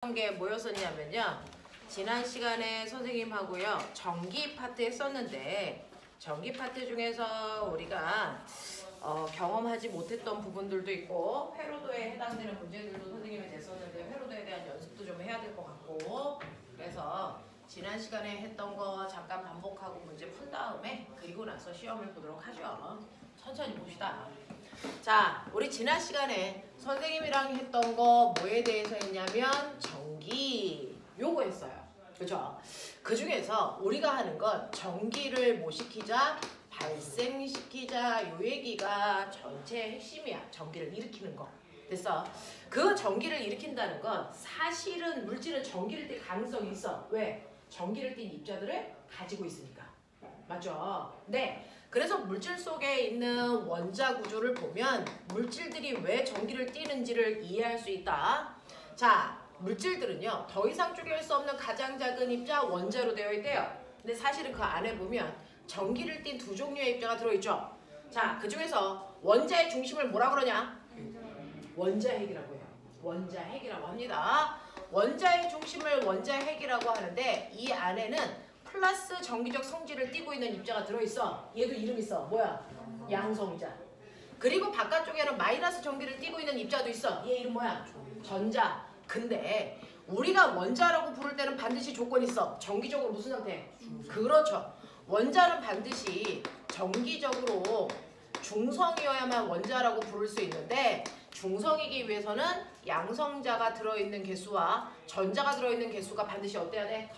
게 뭐였었냐면요. 지난 시간에 선생님하고요. 전기 파트 했었는데 전기 파트 중에서 우리가 경험하지 못했던 부분들도 있고 회로도에 해당되는 문제들도 선생님이 냈었는데 회로도에 대한 연습도 좀 해야 될 것 같고 그래서 지난 시간에 했던 거 잠깐 반복하고 문제 푼 다음에 그리고 나서 시험을 보도록 하죠. 천천히 봅시다. 자, 우리 지난 시간에 선생님이랑 했던 거 뭐에 대해서 했냐면 전기 요거 했어요. 그죠? 그 중에서 우리가 하는 건 전기를 뭐 시키자, 발생시키자 요 얘기가 전체의 핵심이야. 전기를 일으키는 거. 됐어? 그 전기를 일으킨다는 건 사실은 물질은 전기를 띨 가능성이 있어. 왜? 전기를 띤 입자들을 가지고 있으니까. 맞죠? 네. 그래서 물질 속에 있는 원자 구조를 보면 물질들이 왜 전기를 띠는지를 이해할 수 있다. 자, 물질들은요. 더 이상 쪼갤 수 없는 가장 작은 입자 원자로 되어 있대요. 근데 사실은 그 안에 보면 전기를 띤 두 종류의 입자가 들어있죠. 자, 그 중에서 원자의 중심을 뭐라 그러냐? 원자핵이라고 해요. 원자핵이라고 합니다. 원자의 중심을 원자핵이라고 하는데 이 안에는 플러스 전기적 성질을 띠고 있는 입자가 들어있어. 얘도 이름 있어. 뭐야? 양성자. 그리고 바깥쪽에는 마이너스 전기를 띠고 있는 입자도 있어. 얘 이름 뭐야? 전자. 근데 우리가 원자라고 부를 때는 반드시 조건이 있어. 정기적으로 무슨 상태? 그렇죠. 원자는 반드시 정기적으로 중성이어야만 원자라고 부를 수 있는데 중성이기 위해서는 양성자가 들어있는 개수와 전자가 들어있는 개수가 반드시 어때야 돼?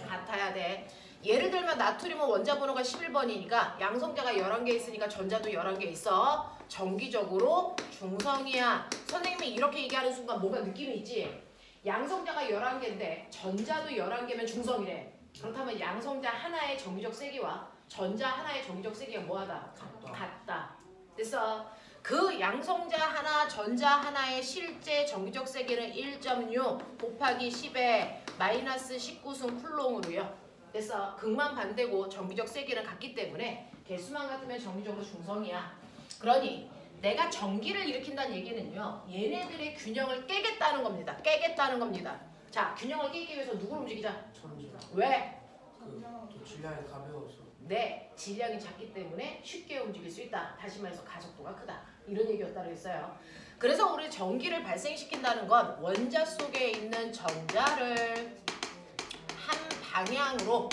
같아야 돼. 예를 들면 나트륨은 원자 번호가 11번이니까 양성자가 11개 있으니까 전자도 11개 있어. 정기적으로 중성이야. 선생님이 이렇게 얘기하는 순간 뭔가 느낌이 있지? 양성자가 11개인데 전자도 11개면 중성이래. 그렇다면 양성자 하나의 정기적 세기와 전자 하나의 정기적 세기가 뭐하다? 같다. 됐어? 그 양성자 하나, 전자 하나의 실제 정기적 세기는 1.6 곱하기 10의 마이너스 19승 쿨롱으로요. 그래서 극만 반대고 정기적 세기는 같기 때문에 개수만 같으면 정기적으로 중성이야. 그러니 내가 전기를 일으킨다는 얘기는요. 얘네들의 균형을 깨겠다는 겁니다. 깨겠다는 겁니다. 자, 균형을 깨기 위해서 누구를 움직이자? 전자. 왜? 또 질량이 가벼워서. 네, 질량이 작기 때문에 쉽게 움직일 수 있다. 다시 말해서 가속도가 크다. 이런 얘기였다고 했어요. 그래서 우리 전기를 발생시킨다는 건 원자 속에 있는 전자를 한 방향으로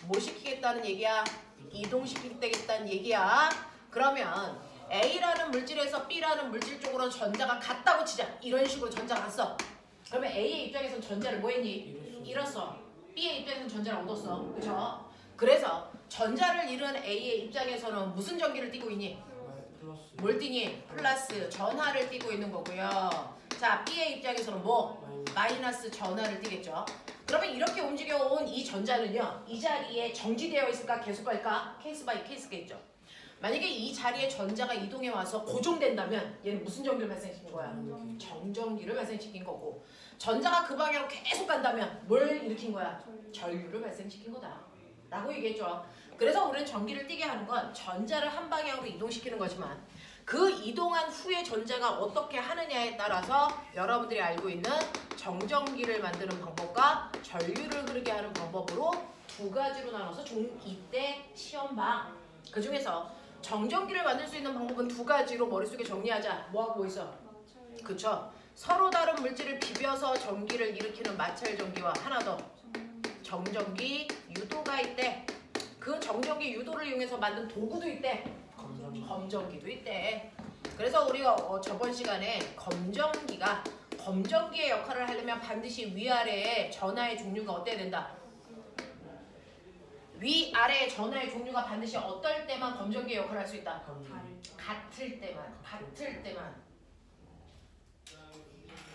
뭐 시키겠다는 얘기야? 이동시키겠다는 얘기야. 그러면 A라는 물질에서 B라는 물질 쪽으로 전자가 갔다고 치자. 이런 식으로 전자가 갔어. 그러면 A의 입장에서는 전자를 뭐 했니? 잃었어. B의 입장에서는 전자를 얻었어. 그쵸? 그래서 전자를 잃은 A의 입장에서는 무슨 전기를 띠고 있니? 플러스. 뭘 띠니? 플러스 전하를 띠고 있는 거고요. 자, B의 입장에서는 뭐? 마이너스 전하를 띠겠죠. 그러면 이렇게 움직여온 이 전자는요. 이 자리에 정지되어 있을까? 계속할까? 케이스 바이 케이스겠죠. 만약에 이 자리에 전자가 이동해 와서 고정된다면 얘는 무슨 전기를 발생시킨 거야? 정전기를 발생시킨 거고 전자가 그 방향으로 계속 간다면 뭘 일으킨 거야? 전류를 발생시킨 거다. 라고 얘기했죠. 그래서 우리는 전기를 띠게 하는 건 전자를 한 방향으로 이동시키는 거지만 그 이동한 후에 전자가 어떻게 하느냐에 따라서 여러분들이 알고 있는 정전기를 만드는 방법과 전류를 흐르게 하는 방법으로 두 가지로 나눠서 중2 때 시험 봐. 그 중에서 정전기를 만들 수 있는 방법은 두 가지로 머릿속에 정리하자. 뭐하고 뭐 있어? 그쵸? 서로 다른 물질을 비벼서 전기를 일으키는 마찰 전기와 하나 더 정전기 유도가 있대. 그 정전기 유도를 이용해서 만든 도구도 있대. 검전기도 있대. 그래서 우리가 저번 시간에 검전기의 역할을 하려면 반드시 위아래에 전하의 종류가 어때야 된다? 위아래의 전하의 종류가 반드시 어떨 때만 검전기의 역할을 할 수 있다?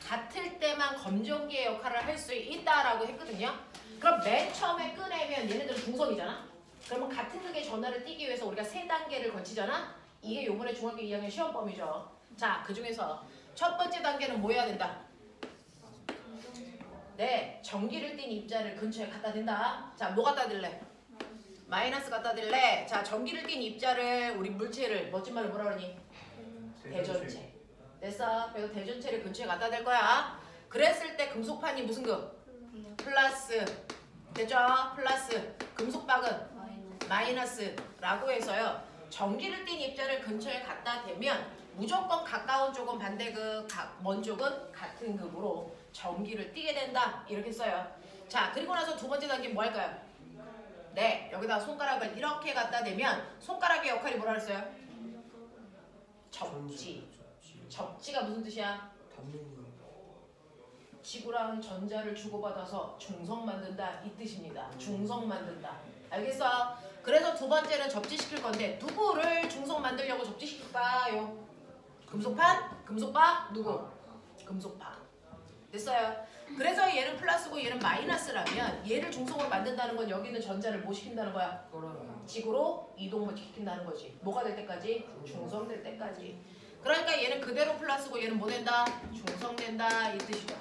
같을 때만 검전기의 역할을 할 수 있다라고 했거든요. 그럼 맨 처음에 꺼내면 얘네들은 중성이잖아. 그러면 같은 극의 전하를 띠기 위해서 우리가 세 단계를 거치잖아. 이게 요번에 중학교 2학년 시험범위죠. 자, 그 중에서 첫 번째 단계는 뭐 해야 된다? 네, 전기를 띤 입자를 근처에 갖다 댄다. 자, 뭐 갖다 댈래? 마이너스 갖다 댈래. 자, 전기를 띤 입자를 우리 물체를 멋진 말로 뭐라 그러니? 대전체. 됐어. 그래서 대전체를 근처에 갖다 댈 거야. 그랬을 때 금속판이 무슨 급? 플러스. 됐죠? 플러스. 금속박은 마이너스라고 해서요. 전기를 띤 입자를 근처에 갖다 대면 무조건 가까운 쪽은 반대극, 먼 쪽은 같은 극으로 전기를 띠게 된다. 이렇게 써요. 자, 그리고 나서 두 번째 단계 뭐 할까요? 네, 여기다 손가락을 이렇게 갖다 대면 손가락의 역할이 뭐라 그랬어요? 접지. 접지가 무슨 뜻이야? 닿는 거. 지구랑 전자를 주고받아서 중성 만든다 이 뜻입니다. 중성 만든다. 알겠어? 그래서 두 번째는 접지시킬 건데 누구를 중성 만들려고 접지시킬까요? 금속판? 금속박? 누구? 금속판. 됐어요? 그래서 얘는 플러스고 얘는 마이너스라면 얘를 중성으로 만든다는 건 여기 있는 전자를 뭐 시킨다는 거야? 그거랑 지구로 이동을 시킨다는 거지. 뭐가 될 때까지? 중성될 때까지. 그러니까 얘는 그대로 플러스고 얘는 뭐 된다? 중성된다 이 뜻이죠.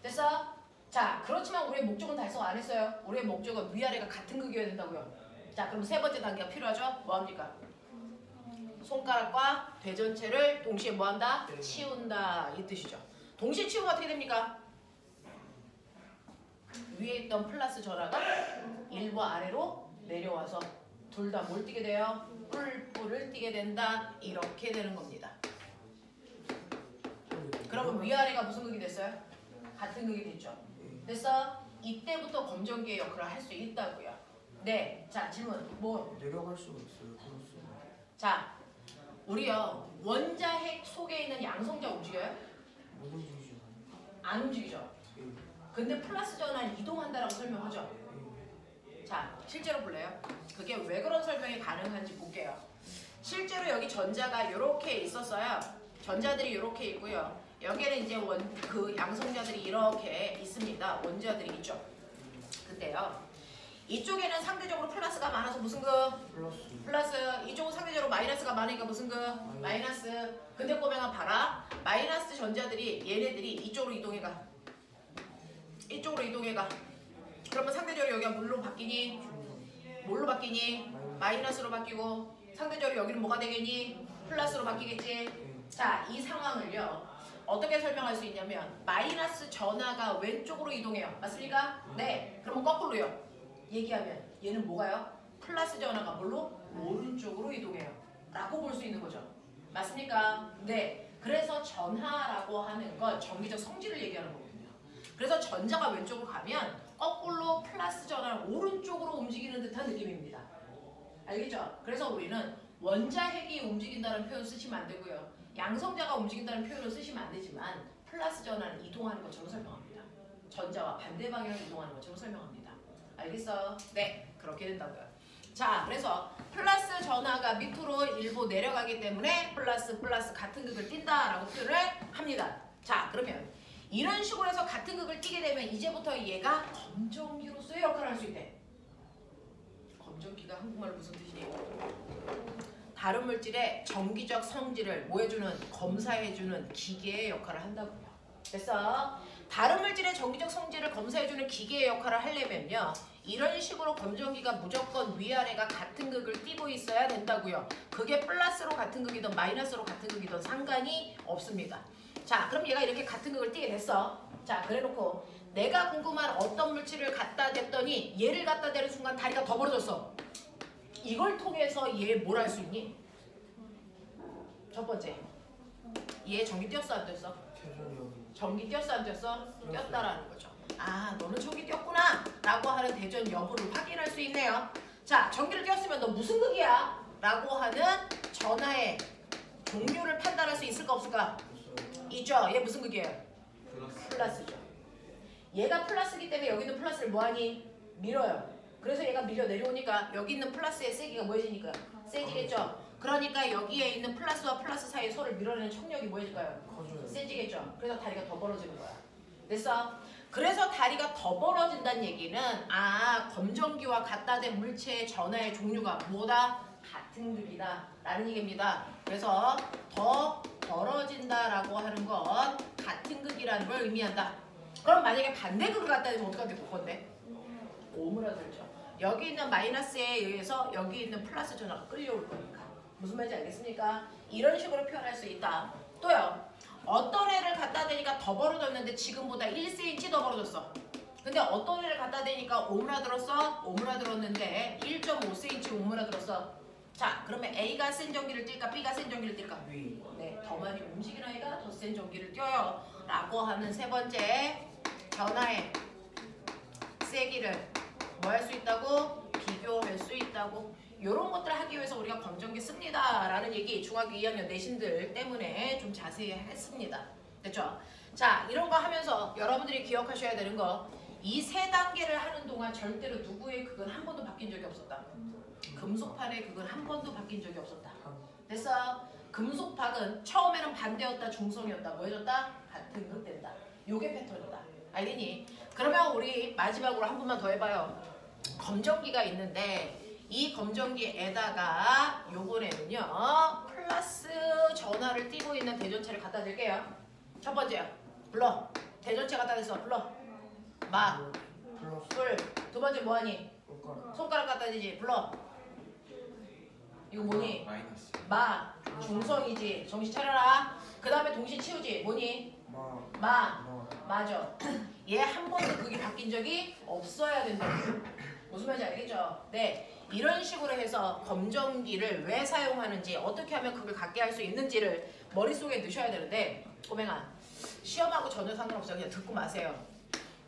됐어? 자, 그렇지만 우리의 목적은 달성 안 했어요. 우리의 목적은 위아래가 같은 극이어야 된다고요. 자, 그럼 세 번째 단계가 필요하죠? 뭐 합니까? 손가락과 대전체를 동시에 뭐 한다? 치운다 이 뜻이죠. 동시에 치우면 어떻게 됩니까? 위에 있던 플러스 전하가 일과 아래로 내려와서 둘 다 뭘 띠게 돼요? 뿔뿔을 띠게 된다. 이렇게 되는 겁니다. 그러면 위아래가 무슨 극이 됐어요? 같은 극이 됐죠. 됐어? 이때부터 검정기의 역할을 할 수 있다고요. 네. 자, 질문. 뭐? 내려갈 수가 있어요. 플러스. 자, 우리요. 원자핵 속에 있는 양성자 움직여요? 못 움직이죠. 안 움직이죠. 예. 근데 플러스 전환 이동한다라고 설명하죠. 자, 실제로 볼래요? 그게 왜 그런 설명이 가능한지 볼게요. 실제로 여기 전자가 이렇게 있었어요. 전자들이 이렇게 있고요. 여기에는 이제 그 양성자들이 이렇게 있습니다. 원자들이 있죠. 근데요. 이쪽에는 상대적으로 플러스가 많아서 무슨 그? 플러스. 이쪽은 상대적으로 마이너스가 많으니까 무슨 그? 마이너스. 근데 꼬맹아 봐라. 마이너스 전자들이 얘네들이 이쪽으로 이동해가. 이쪽으로 이동해가. 그러면 상대적으로 여기가 뭘로 바뀌니? 뭘로 바뀌니? 마이너스로 바뀌고 상대적으로 여기는 뭐가 되겠니? 플러스로 바뀌겠지? 자, 이 상황을요. 어떻게 설명할 수 있냐면 마이너스 전하가 왼쪽으로 이동해요. 맞습니까? 네. 그러면 거꾸로요. 얘기하면 얘는 뭐가요? 플러스 전하가 뭘로? 오른쪽으로 이동해요. 라고 볼 수 있는 거죠. 맞습니까? 네. 그래서 전하라고 하는 건 전기적 성질을 얘기하는 거거든요. 그래서 전자가 왼쪽으로 가면 거꾸로 플러스 전하를 오른쪽으로 움직이는 듯한 느낌입니다. 알겠죠? 그래서 우리는 원자핵이 움직인다는 표현 쓰시면 안 되고요. 양성자가 움직인다는 표현을 쓰시면 안 되지만 플러스 전하는 이동하는 것처럼 설명합니다. 전자와 반대 방향으로 이동하는 것처럼 설명합니다. 알겠어? 네, 그렇게 된다고요. 자, 그래서 플러스 전하가 밑으로 일부 내려가기 때문에 플러스 같은 극을 띈다라고 표현을 합니다. 자, 그러면 이런 식으로 해서 같은 극을 띠게 되면 이제부터 얘가 검정기로서의 역할을 할 수 있대. 검정기가 한국말로 무슨 뜻이니? 다른 물질의 정기적 성질을 뭐 해주는? 검사해주는 기계의 역할을 한다고요. 됐어? 다른 물질의 정기적 성질을 검사해주는 기계의 역할을 하려면요. 이런 식으로 검정기가 무조건 위아래가 같은 극을 띠고 있어야 된다고요. 그게 플러스로 같은 극이든 마이너스로 같은 극이든 상관이 없습니다. 자, 그럼 얘가 이렇게 같은 극을 띠게 됐어. 자, 그래놓고 내가 궁금한 어떤 물질을 갖다 댔더니 얘를 갖다 대는 순간 다리가 더 벌어졌어. 이걸 통해서 얘 뭘 할 수 있니? 첫 번째, 얘 전기 띄었어 안 띄었어? 전기 띄었어 안 띄었어? 띄었다라는 거죠. 아, 너는 전기 띄었구나 라고 하는 대전 여부를 확인할 수 있네요. 자, 전기를 띄었으면 너 무슨 극이야? 라고 하는 전하의 종류를 판단할 수 있을까 없을까? 있죠. 얘 무슨 극이에요? 플러스죠. 얘가 플러스이기 때문에 여기 있는 플러스를 뭐하니? 밀어요. 그래서 얘가 밀려 내려오니까 여기 있는 플러스의 세기가 뭐해지니까? 세지겠죠. 그러니까 여기에 있는 플러스와 플러스 사이에 서로를 밀어내는冲력이 뭐해질까요? 커져요. 세지겠죠. 그래서 다리가 더 벌어지는 거야. 됐어? 그래서 다리가 더 벌어진다는 얘기는 검정기와 갖다 댄 물체의 전하의 종류가 뭐다? 같은 극이다 라는 얘기입니다. 그래서 더 벌어진다라고 하는 건 같은 극이라는 걸 의미한다. 그럼 만약에 반대극을 갖다 대면 어떡하게 될 건데? 오므라들죠. 여기 있는 마이너스에 의해서 여기 있는 플러스 전하가 끌려올 거니까. 무슨 말인지 알겠습니까? 이런 식으로 표현할 수 있다. 또요. 어떤 애를 갖다 대니까 더 벌어졌는데 지금보다 1cm 더 벌어졌어. 근데 어떤 애를 갖다 대니까 오므라들었어? 오므라들었는데 1.5cm 오므라들었어. 자, 그러면 A가 센 전기를 띨까? B가 센 전기를 띨까? 네, 더 많이 움직이는 아이가 더 센 전기를 띄어요. 라고 하는 세 번째 변화의 세기를 뭐 할 수 있다고? 비교할 수 있다고. 이런 것들을 하기 위해서 우리가 검정기 씁니다. 라는 얘기 중학교 2학년 내신들 때문에 좀 자세히 했습니다. 됐죠? 자, 이런 거 하면서 여러분들이 기억하셔야 되는 거, 이 세 단계를 하는 동안 절대로 누구의 극은 한 번도 바뀐 적이 없었다. 금속판의 극은 한 번도 바뀐 적이 없었다. 됐어? 금속박은 처음에는 반대였다, 중성이었다, 뭐 해줬다? 같은 극 된다. 요게 패턴이다. 알겠니? 그러면 우리 마지막으로 한 번만 더 해봐요. 검정기가 있는데 이 검정기에다가 요번에는요 플러스 전화를 띄고 있는 대전체를 갖다 드릴게요. 첫 번째요. 불러. 대전체 갖다 대서 불러. 마. 플러스 불. 두 번째 뭐하니? 손가락 손가락 갖다 대지. 불러. 이거 뭐니? 마이너스. 마. 중성이지. 정신 차려라. 그 다음에 동시 치우지. 뭐니? 마. 맞아. 얘 한 번도 그게 바뀐 적이 없어야 된다. 무슨 말인지 알겠죠? 네. 이런 식으로 해서 검정기를 왜 사용하는지, 어떻게 하면 그걸 갖게 할 수 있는지를 머릿속에 넣으셔야 되는데, 꼬맹아, 시험하고 전혀 상관없어요. 그냥 듣고 마세요.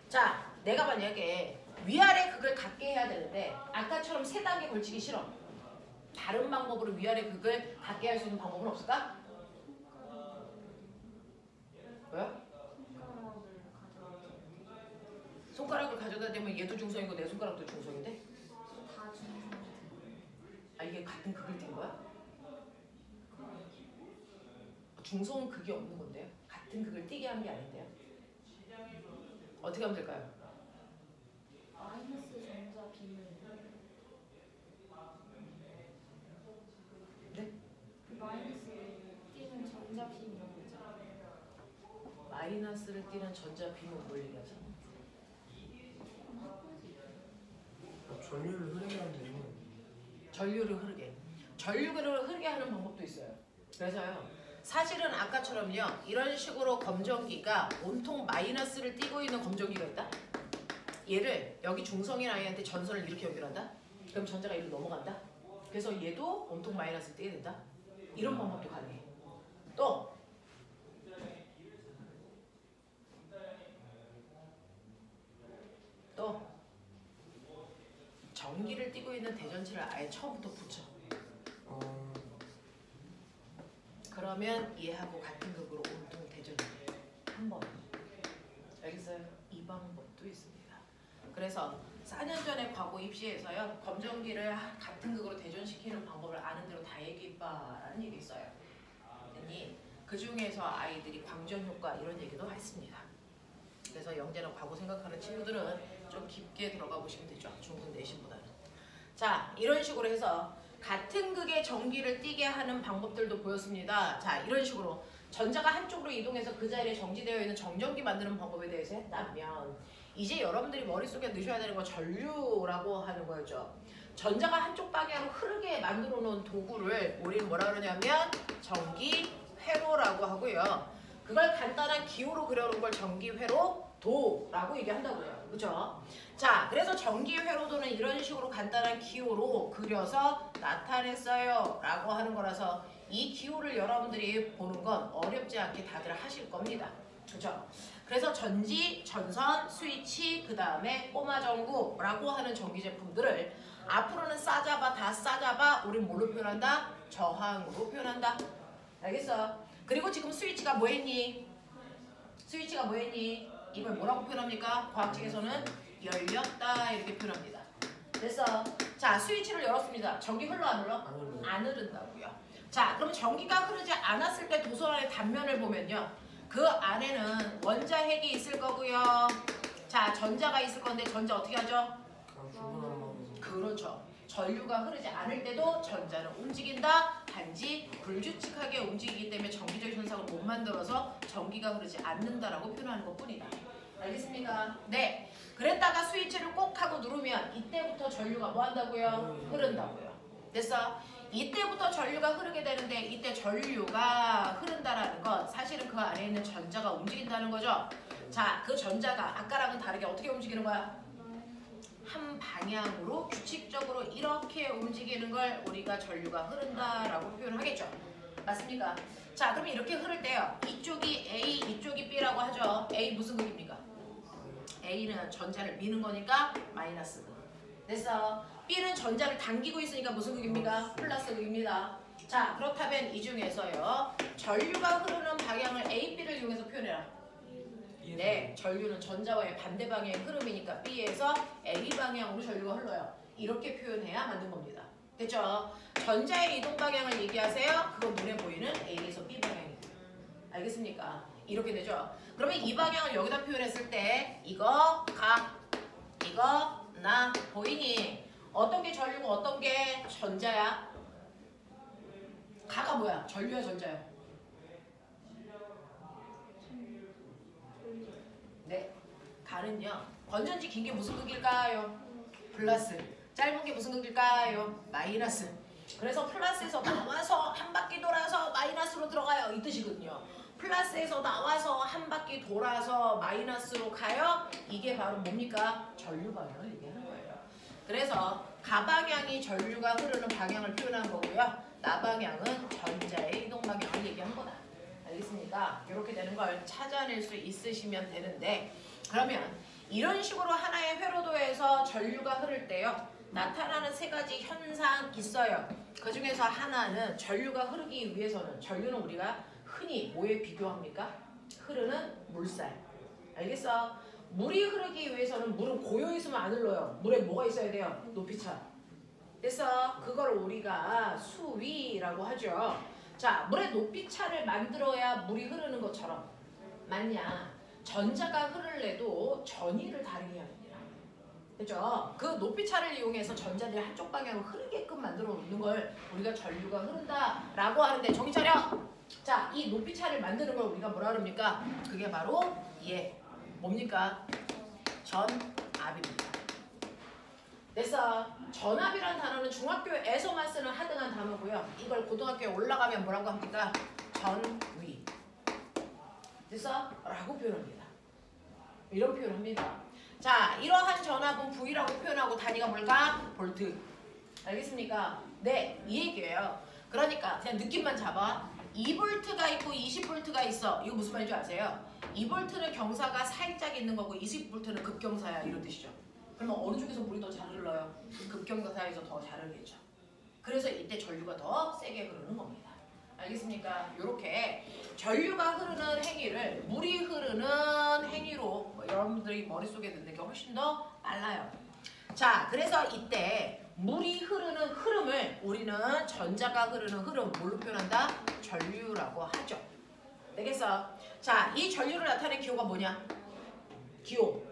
자, 내가 만약에 위아래 극을 갖게 해야 되는데 아까처럼 세 단계 걸치기 싫어. 다른 방법으로 위아래 극을 갖게 할 수 있는 방법은 없을까? 왜? 손가락을 가져다 대면 얘도 중성이고 내 손가락도 중성인데? 다 중성. 아, 이게 같은 극을 띈 거야? 중성은 극이 없는 건데요? 같은 극을 띄게 한 게 아닌데요? 어떻게 하면 될까요? 마이너스 전자 비물. 네? 마이너스 띄는 전자 비물. 마이너스를 띄는 전자 비문 뭘 얘기하지? 전류를 흐르게 하는 데는 전류를 흐르게. 전류를 흐르게 하는 방법도 있어요. 그래서요. 사실은 아까처럼요. 이런 식으로 검정기가 온통 마이너스를 띄고 있는 검정기가 있다. 얘를 여기 중성인 아이한테 전선을 이렇게 연결한다. 그럼 전자가 이리로 넘어간다. 그래서 얘도 온통 마이너스를 띄게 된다. 이런 방법도 가능해. 또 전기를 띄고 있는 대전체를 아예 처음부터 붙여. 그러면 얘하고 같은 극으로 온통 대전이 돼. 한 번. 알겠어요? 이 방법도 있습니다. 그래서 4년 전에 과거 입시에서요. 검정기를 같은 극으로 대전시키는 방법을 아는 대로 다 얘기해봐라는 얘기 있어요. 됐니? 그 중에서 아이들이 광전효과 이런 얘기도 했습니다. 그래서 영재는 과거 생각하는 친구들은 좀 깊게 들어가 보시면 되죠. 중급 내신보다는. 자, 이런 식으로 해서 같은 극의 전기를 띄게 하는 방법들도 보였습니다. 자, 이런 식으로 전자가 한쪽으로 이동해서 그 자리에 정지되어 있는 정전기 만드는 방법에 대해서 했다면 이제 여러분들이 머릿속에 넣으셔야 되는 건 전류라고 하는 거였죠. 전자가 한쪽 방향으로 흐르게 만들어 놓은 도구를 우리는 뭐라 그러냐면 전기회로라고 하고요. 그걸 간단한 기호로 그려놓은 걸 전기회로도라고 얘기한다고요. 그렇죠? 자, 그래서 전기회로도는 이런 식으로 간단한 기호로 그려서 나타냈어요 라고 하는 거라서 이 기호를 여러분들이 보는 건 어렵지 않게 다들 하실 겁니다. 그렇죠? 그래서 전지, 전선, 스위치, 그 다음에 꼬마전구라고 하는 전기 제품들을 앞으로는 싸잡아 다 싸잡아 우린 뭘로 표현한다? 저항으로 표현한다. 알겠어? 그리고 지금 스위치가 뭐 했니? 스위치가 뭐 했니? 이걸 뭐라고 표현합니까? 과학책에서는 열렸다 이렇게 표현합니다. 됐어? 자, 스위치를 열었습니다. 전기 흘러 안 흘러? 안 흐른다고요. 자, 그럼 전기가 흐르지 않았을 때 도서 안의 단면을 보면요. 그 안에는 원자핵이 있을 거고요. 자, 전자가 있을 건데 전자 어떻게 하죠? 그렇죠. 전류가 흐르지 않을 때도 전자는 움직인다. 단지 불규칙하게 움직이기 때문에 전기적 현상을 못 만들어서 전기가 흐르지 않는다라고 표현하는 것뿐이다. 알겠습니까? 네. 그랬다가 스위치를 꼭 하고 누르면 이때부터 전류가 뭐 한다고요? 흐른다고요. 됐어? 이때부터 전류가 흐르게 되는데 이때 전류가 흐른다라는 건 사실은 그 안에 있는 전자가 움직인다는 거죠. 자, 그 전자가 아까랑은 다르게 어떻게 움직이는 거야? 한 방향으로 규칙적으로 이렇게 움직이는 걸 우리가 전류가 흐른다라고 표현하겠죠. 맞습니까? 자, 그러면 이렇게 흐를 때요. 이쪽이 A, 이쪽이 B라고 하죠. A 무슨 극입니까? A는 전자를 미는 거니까 마이너스 극. 됐어. B는 전자를 당기고 있으니까 무슨 극입니까? 플러스 극입니다. 자, 그렇다면 이 중에서요. 전류가 흐르는 방향을 A, B를 이용해서 표현해라. 네, 전류는 전자와의 반대 방향의 흐름이니까 B에서 A 방향으로 전류가 흘러요. 이렇게 표현해야 맞는 겁니다. 됐죠? 전자의 이동 방향을 얘기하세요. 그건 눈에 보이는 A에서 B 방향입니다. 알겠습니까? 이렇게 되죠? 그러면 이 방향을 여기다 표현했을 때 이거 가, 이거 나 보이니? 어떤 게 전류고 어떤 게 전자야? 가가 뭐야? 전류야 전자야? 네, 가는요. 건전지 긴 게 무슨 극일까요? 플러스. 짧은 게 무슨 극일까요? 마이너스. 그래서 플러스에서 나와서 한 바퀴 돌아서 마이너스로 들어가요. 이 뜻이거든요. 플러스에서 나와서 한 바퀴 돌아서 마이너스로 가요. 이게 바로 뭡니까? 전류 방향을 얘기하는 거예요. 그래서 가방향이 전류가 흐르는 방향을 표현한 거고요. 나방향은 전자의 이동 방향을 얘기한 거다. 알겠습니까? 이렇게 되는 걸 찾아낼 수 있으시면 되는데, 그러면 이런 식으로 하나의 회로도에서 전류가 흐를 때요. 나타나는 세 가지 현상 있어요. 그 중에서 하나는 전류가 흐르기 위해서는, 전류는 우리가 흔히 뭐에 비교합니까? 흐르는 물살. 알겠어? 물이 흐르기 위해서는 물은 고여있으면 안 흘러요. 물에 뭐가 있어야 돼요? 높이차. 됐어? 그걸 우리가 수위라고 하죠. 자, 물의 높이차를 만들어야 물이 흐르는 것처럼 맞냐? 전자가 흐를래도 전위를 다르게 해야 됩니다. 그죠? 그 높이차를 이용해서 전자들이 한쪽 방향으로 흐르게끔 만들어 놓는 걸 우리가 전류가 흐른다라고 하는데, 정신 차려! 자, 이 높이차를 만드는 걸 우리가 뭐라 그럽니까? 그게 바로 뭡니까? 전압입니다. 됐어. 전압이라는 단어는 중학교에서만 쓰는 하등한 단어고요. 이걸 고등학교에 올라가면 뭐라고 합니까? 전위. 됐어? 라고 표현합니다. 이런 표현을 합니다. 자, 이러한 전압은 V라고 표현하고 단위가 뭘까? 볼트. 알겠습니까? 네, 이 얘기예요. 그러니까 그냥 느낌만 잡아. 2V가 있고 20V가 있어. 이거 무슨 말인지 아세요? 2V는 경사가 살짝 있는 거고 20V는 급경사야. 이런 뜻이죠. 그러면 어느 쪽에서 물이 더 잘 흘러요? 급경사에서 더 잘 흘리죠. 그래서 이때 전류가 더 세게 흐르는 겁니다. 알겠습니까? 이렇게 전류가 흐르는 행위를 물이 흐르는 행위로 여러분들이 머릿속에 넣는 게 훨씬 더 빨라요. 자, 그래서 이때 물이 흐르는 흐름을 우리는 전자가 흐르는 흐름 뭘로 표현한다? 전류라고 하죠. 되겠어? 자, 이 전류를 나타내는 기호가 뭐냐? 기호,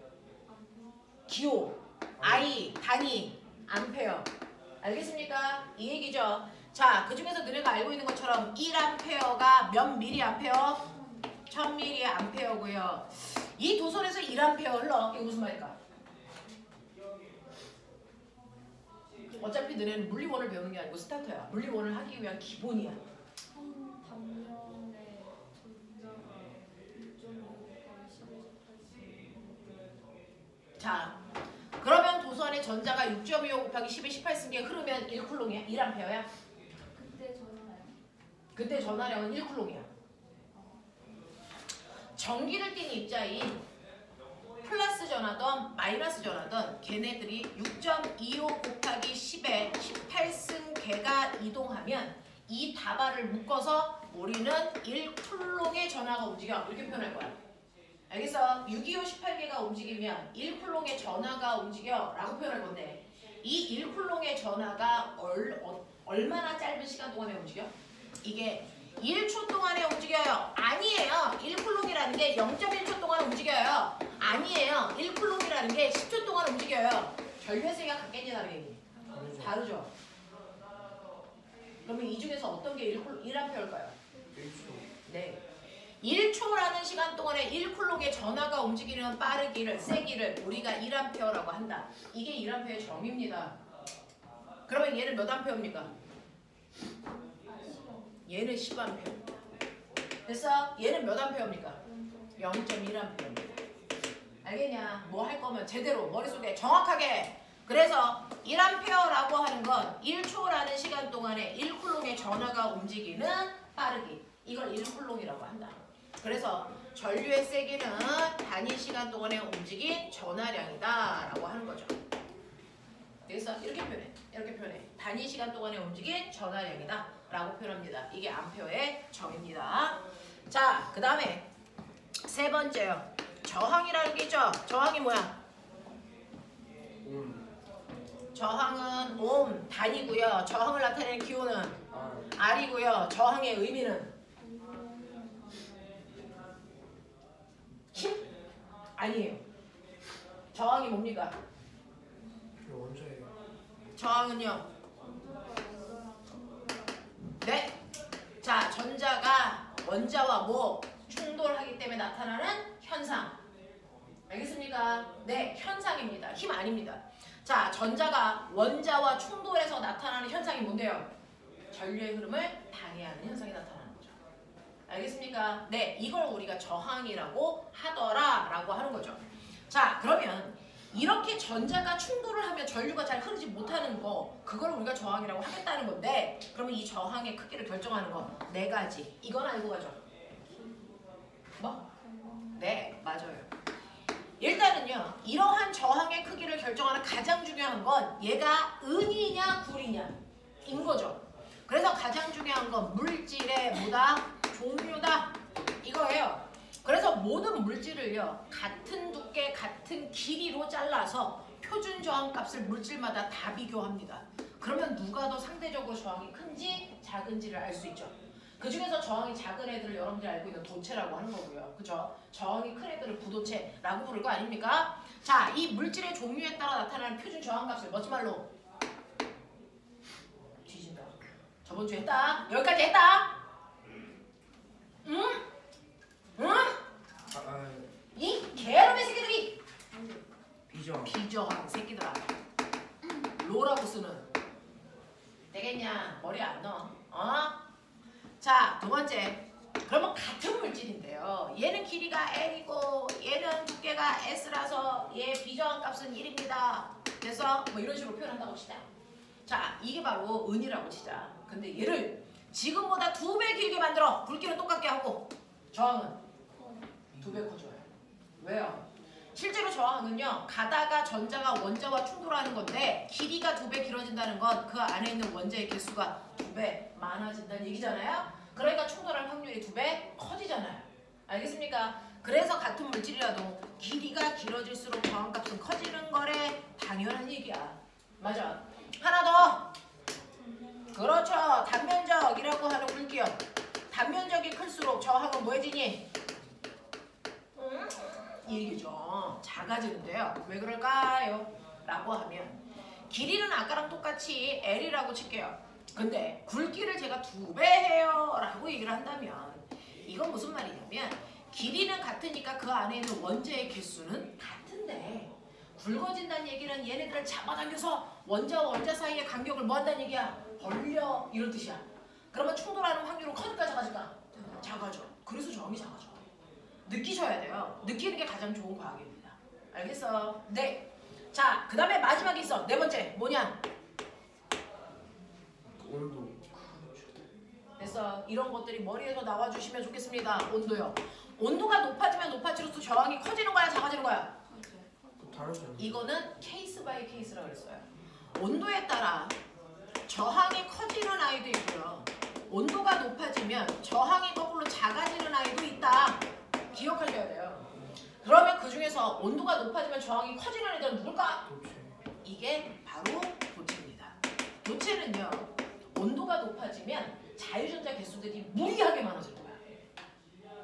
I, 단위, 암페어. 알겠습니까? 이 얘기죠. 자, 그 중에서 너네가 알고 있는 것처럼 1암페어가 몇 미리암페어? 1000mA고요. 이 도선에서 1암페어 흘러. 이거 무슨 말일까? 어차피 너네는 물리원을 배우는 게 아니고 스타터야. 물리원을 하기 위한 기본이야. 한 단면에 전자가 6.5가 11, 18. 자, 그러면 도선에 전자가 6.25 곱하기 10의 18승기에 흐르면 1쿨롱이야? 1암페어야? 그때 전화요? 그때 전하량은 1쿨롱이야. 전기를 띤 입자인 플러스 전하던 마이너스 전하던 걔네들이 6.25 곱하기 10의 18승계가 이동하면 이 다발을 묶어서 우리는 1쿨롱의 전하가 움직여. 이렇게 표현할 거야. 알겠어? 625 18개가 움직이면 1쿨롱의 전하가 움직여 라고 표현할 건데, 이 1쿨롱의 전하가 얼마나 짧은 시간 동안에 움직여? 이게 1초 동안에 움직여요? 아니에요. 1쿨롱이라는 게 0.1초 동안 움직여요. 아니에요. 1쿨롱이라는 게 10초 동안 움직여요. 전류의 세기가 같겠니 다르겠니? 다르죠. 그러면 이 중에서 어떤 게 1암페어일까요? 1초. 네. 1초라는 시간 동안에 1쿨롱의 전하가 움직이는 빠르기를, 세기를 우리가 1암페어라고 한다. 이게 1암페어의 정의입니다. 그러면 얘는 몇 암페어입니까? 얘는 10A. 됐어? 얘는 몇 A입니까? 0.1A입니다. 알겠냐? 뭐 할 거면 제대로 머릿속에 정확하게. 그래서 1A라고 하는 건 1초라는 시간 동안에 1쿨롱의 전하가 움직이는 빠르기. 이걸 1쿨롱이라고 한다. 그래서 전류의 세기는 단위 시간 동안에 움직인 전하량이다 라고 하는 거죠. 그래서 이렇게 표현해. 이렇게 표현해. 단위 시간 동안에 움직인 전하량이다 라고 표현합니다. 이게 암페어의 정의입니다. 자, 그 다음에 세 번째요. 저항이라는 게 있죠. 저항이 뭐야? 저항은 옴 단위고요. 저항을 나타내는 기호는 R이고요. 저항의 의미는 힘? 아니에요. 저항이 뭡니까? 원자예요. 저항은요. 네. 자, 전자가 원자와 뭐 충돌하기 때문에 나타나는 현상. 알겠습니까? 네, 현상입니다. 힘 아닙니다. 자, 전자가 원자와 충돌해서 나타나는 현상이 뭔데요? 전류의 흐름을 방해하는 현상이 나타나는 거죠. 알겠습니까? 네, 이걸 우리가 저항이라고 하더라라고 하는 거죠. 자, 그러면 이렇게 전자가 충돌을 하면 전류가 잘 흐르지 못하는 거, 그걸 우리가 저항이라고 하겠다는 건데, 그러면 이 저항의 크기를 결정하는 거 네 가지. 이건 알고 가죠. 뭐? 네, 맞아요. 일단은요, 이러한 저항의 크기를 결정하는 가장 중요한 건 얘가 은이냐 구리냐인 거죠. 그래서 가장 중요한 건 물질의 뭐다? 종류다. 이거예요. 그래서 모든 물질을요, 같은 두께, 같은 길이로 잘라서 표준 저항 값을 물질마다 다 비교합니다. 그러면 누가 더 상대적으로 저항이 큰지 작은지를 알 수 있죠. 그 중에서 저항이 작은 애들을 여러분들이 알고 있는 도체라고 하는 거고요. 그죠? 저항이 큰 애들을 부도체라고 부를 거 아닙니까? 자, 이 물질의 종류에 따라 나타나는 표준 저항 값을 멋진 말로 뒤진다. 저번 주에 했다. 여기까지 했다. 응? 응? 이 개놈의 새끼들이 비저항 새끼들아. 로라고 쓰는. 되겠냐? 머리 안 넣어. 어? 자, 두 번째. 그러면 같은 물질인데요. 얘는 길이가 L이고 얘는 두께가 S라서 얘 비저항 값은 1입니다. 그래서 뭐 이런 식으로 표현한다고 치자. 자, 이게 바로 은이라고 치자. 근데 얘를 지금보다 2배 길게 만들어. 굵기는 똑같게 하고 저항은 2배 커져요. 왜요? 실제로 저항은요, 가다가 전자가 원자와 충돌하는 건데 길이가 2배 길어진다는 건 그 안에 있는 원자의 개수가 2배 많아진다는 얘기잖아요. 그러니까 충돌할 확률이 2배 커지잖아요. 알겠습니까? 그래서 같은 물질이라도 길이가 길어질수록 저항값은 커지는 거래. 당연한 얘기야. 맞아. 하나 더. 그렇죠. 단면적이라고 하는 굵기요. 단면적이 클수록 저항은 뭐해지니? 이 얘기죠. 작아지는데요. 왜 그럴까요? 라고 하면 길이는 아까랑 똑같이 L이라고 칠게요. 근데 굵기를 제가 2배 해요 라고 얘기를 한다면 이건 무슨 말이냐면 길이는 같으니까 그 안에 있는 원자의 개수는 같은데 굵어진다는 얘기는 얘네들을 잡아당겨서 원자와 원자 사이의 간격을 뭐 한다는 얘기야? 벌려. 이런 뜻이야. 그러면 충돌하는 확률은 커질까 작아질까? 작아져. 그래서 저항이 작아져. 느끼셔야 돼요. 느끼는 게 가장 좋은 과학입니다. 알겠어? 네. 자, 그 다음에 마지막에 있어. 네 번째. 뭐냐? 온도. 됐어. 이런 것들이 머리에서 나와주시면 좋겠습니다. 온도요. 온도가 높아지면 높아질수록 저항이 커지는 거야? 작아지는 거야? 다르죠. 이거는 케이스 바이 케이스라고 그랬어요. 온도에 따라 저항이 커지는 아이도 있고요. 온도가 높아지면 저항이 거꾸로 작아지는 아이도 있다. 기억하셔야 돼요. 그러면 그 중에서 온도가 높아지면 저항이 커지는 애들은 누굴까? 도체. 이게 바로 도체입니다. 도체는요, 온도가 높아지면 자유전자 개수들이 무리하게 많아질 거야.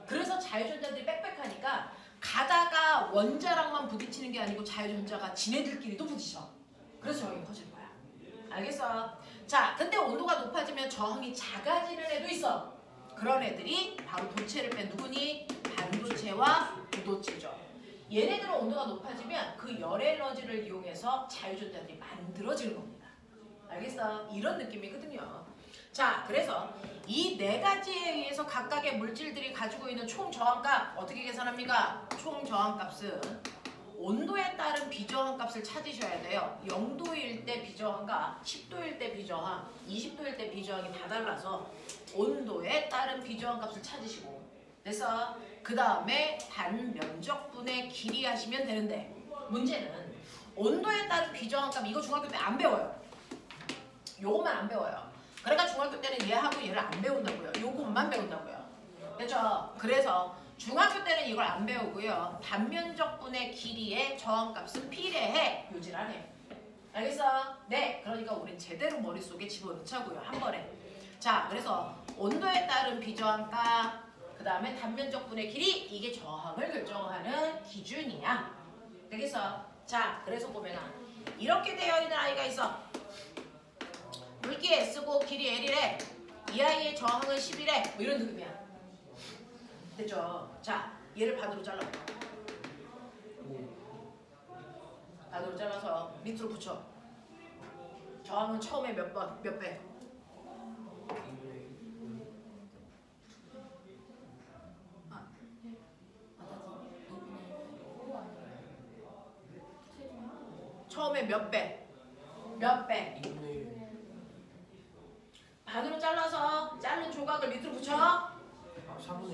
그래서 자유전자들이 빽빽하니까 가다가 원자랑만 부딪히는 게 아니고 자유전자가 지네들끼리도 부딪혀. 그래서 저항이 커질 거야. 알겠어? 자, 근데 온도가 높아지면 저항이 작아지는 애도 있어. 그런 애들이 바로 도체를 뺀 누구니? 반도체와 부도체죠. 얘네들은 온도가 높아지면 그 열 에너지를 이용해서 자유전자들이 만들어지는 겁니다. 알겠어? 이런 느낌이거든요. 자, 그래서 이 네 가지에 의해서 각각의 물질들이 가지고 있는 총 저항값 어떻게 계산합니까? 총 저항값은 온도에 따른 비저항값을 찾으셔야 돼요. 0도일 때 비저항과 10도일 때 비저항, 20도일 때 비저항이 다 달라서 온도에 따른 비저항값을 찾으시고 그래서 그 다음에 반면적분의 길이 하시면 되는데 문제는 온도에 따른 비저항값 이거 중학교 때 안 배워요. 요것만 안 배워요. 그러니까 중학교 때는 얘하고 얘를 안 배운다고요. 요것만 배운다고요. 됐죠? 그래서 중학교 때는 이걸 안 배우고요. 반면적분의 길이의 저항값은 비례해. 요지라네. 알겠어? 네. 그러니까 우린 제대로 머릿속에 집어넣자고요. 한 번에. 자, 그래서 온도에 따른 비저항값 그 다음에 단면적분의 길이 이게 저항을 결정하는 기준이야. 되겠어? 자, 그래서 보면은 이렇게 되어 있는 아이가 있어. 물기 S고 길이 L이래. 이 아이의 저항은 10이래. 뭐 이런 느낌이야. 됐죠? 자, 얘를 반으로 잘라. 반으로 잘라서 밑으로 붙여. 저항은 처음에 몇 배? 처음에 몇 배? 몇 배? 반으로 잘라서 자른 조각을 밑으로 붙여. 4분의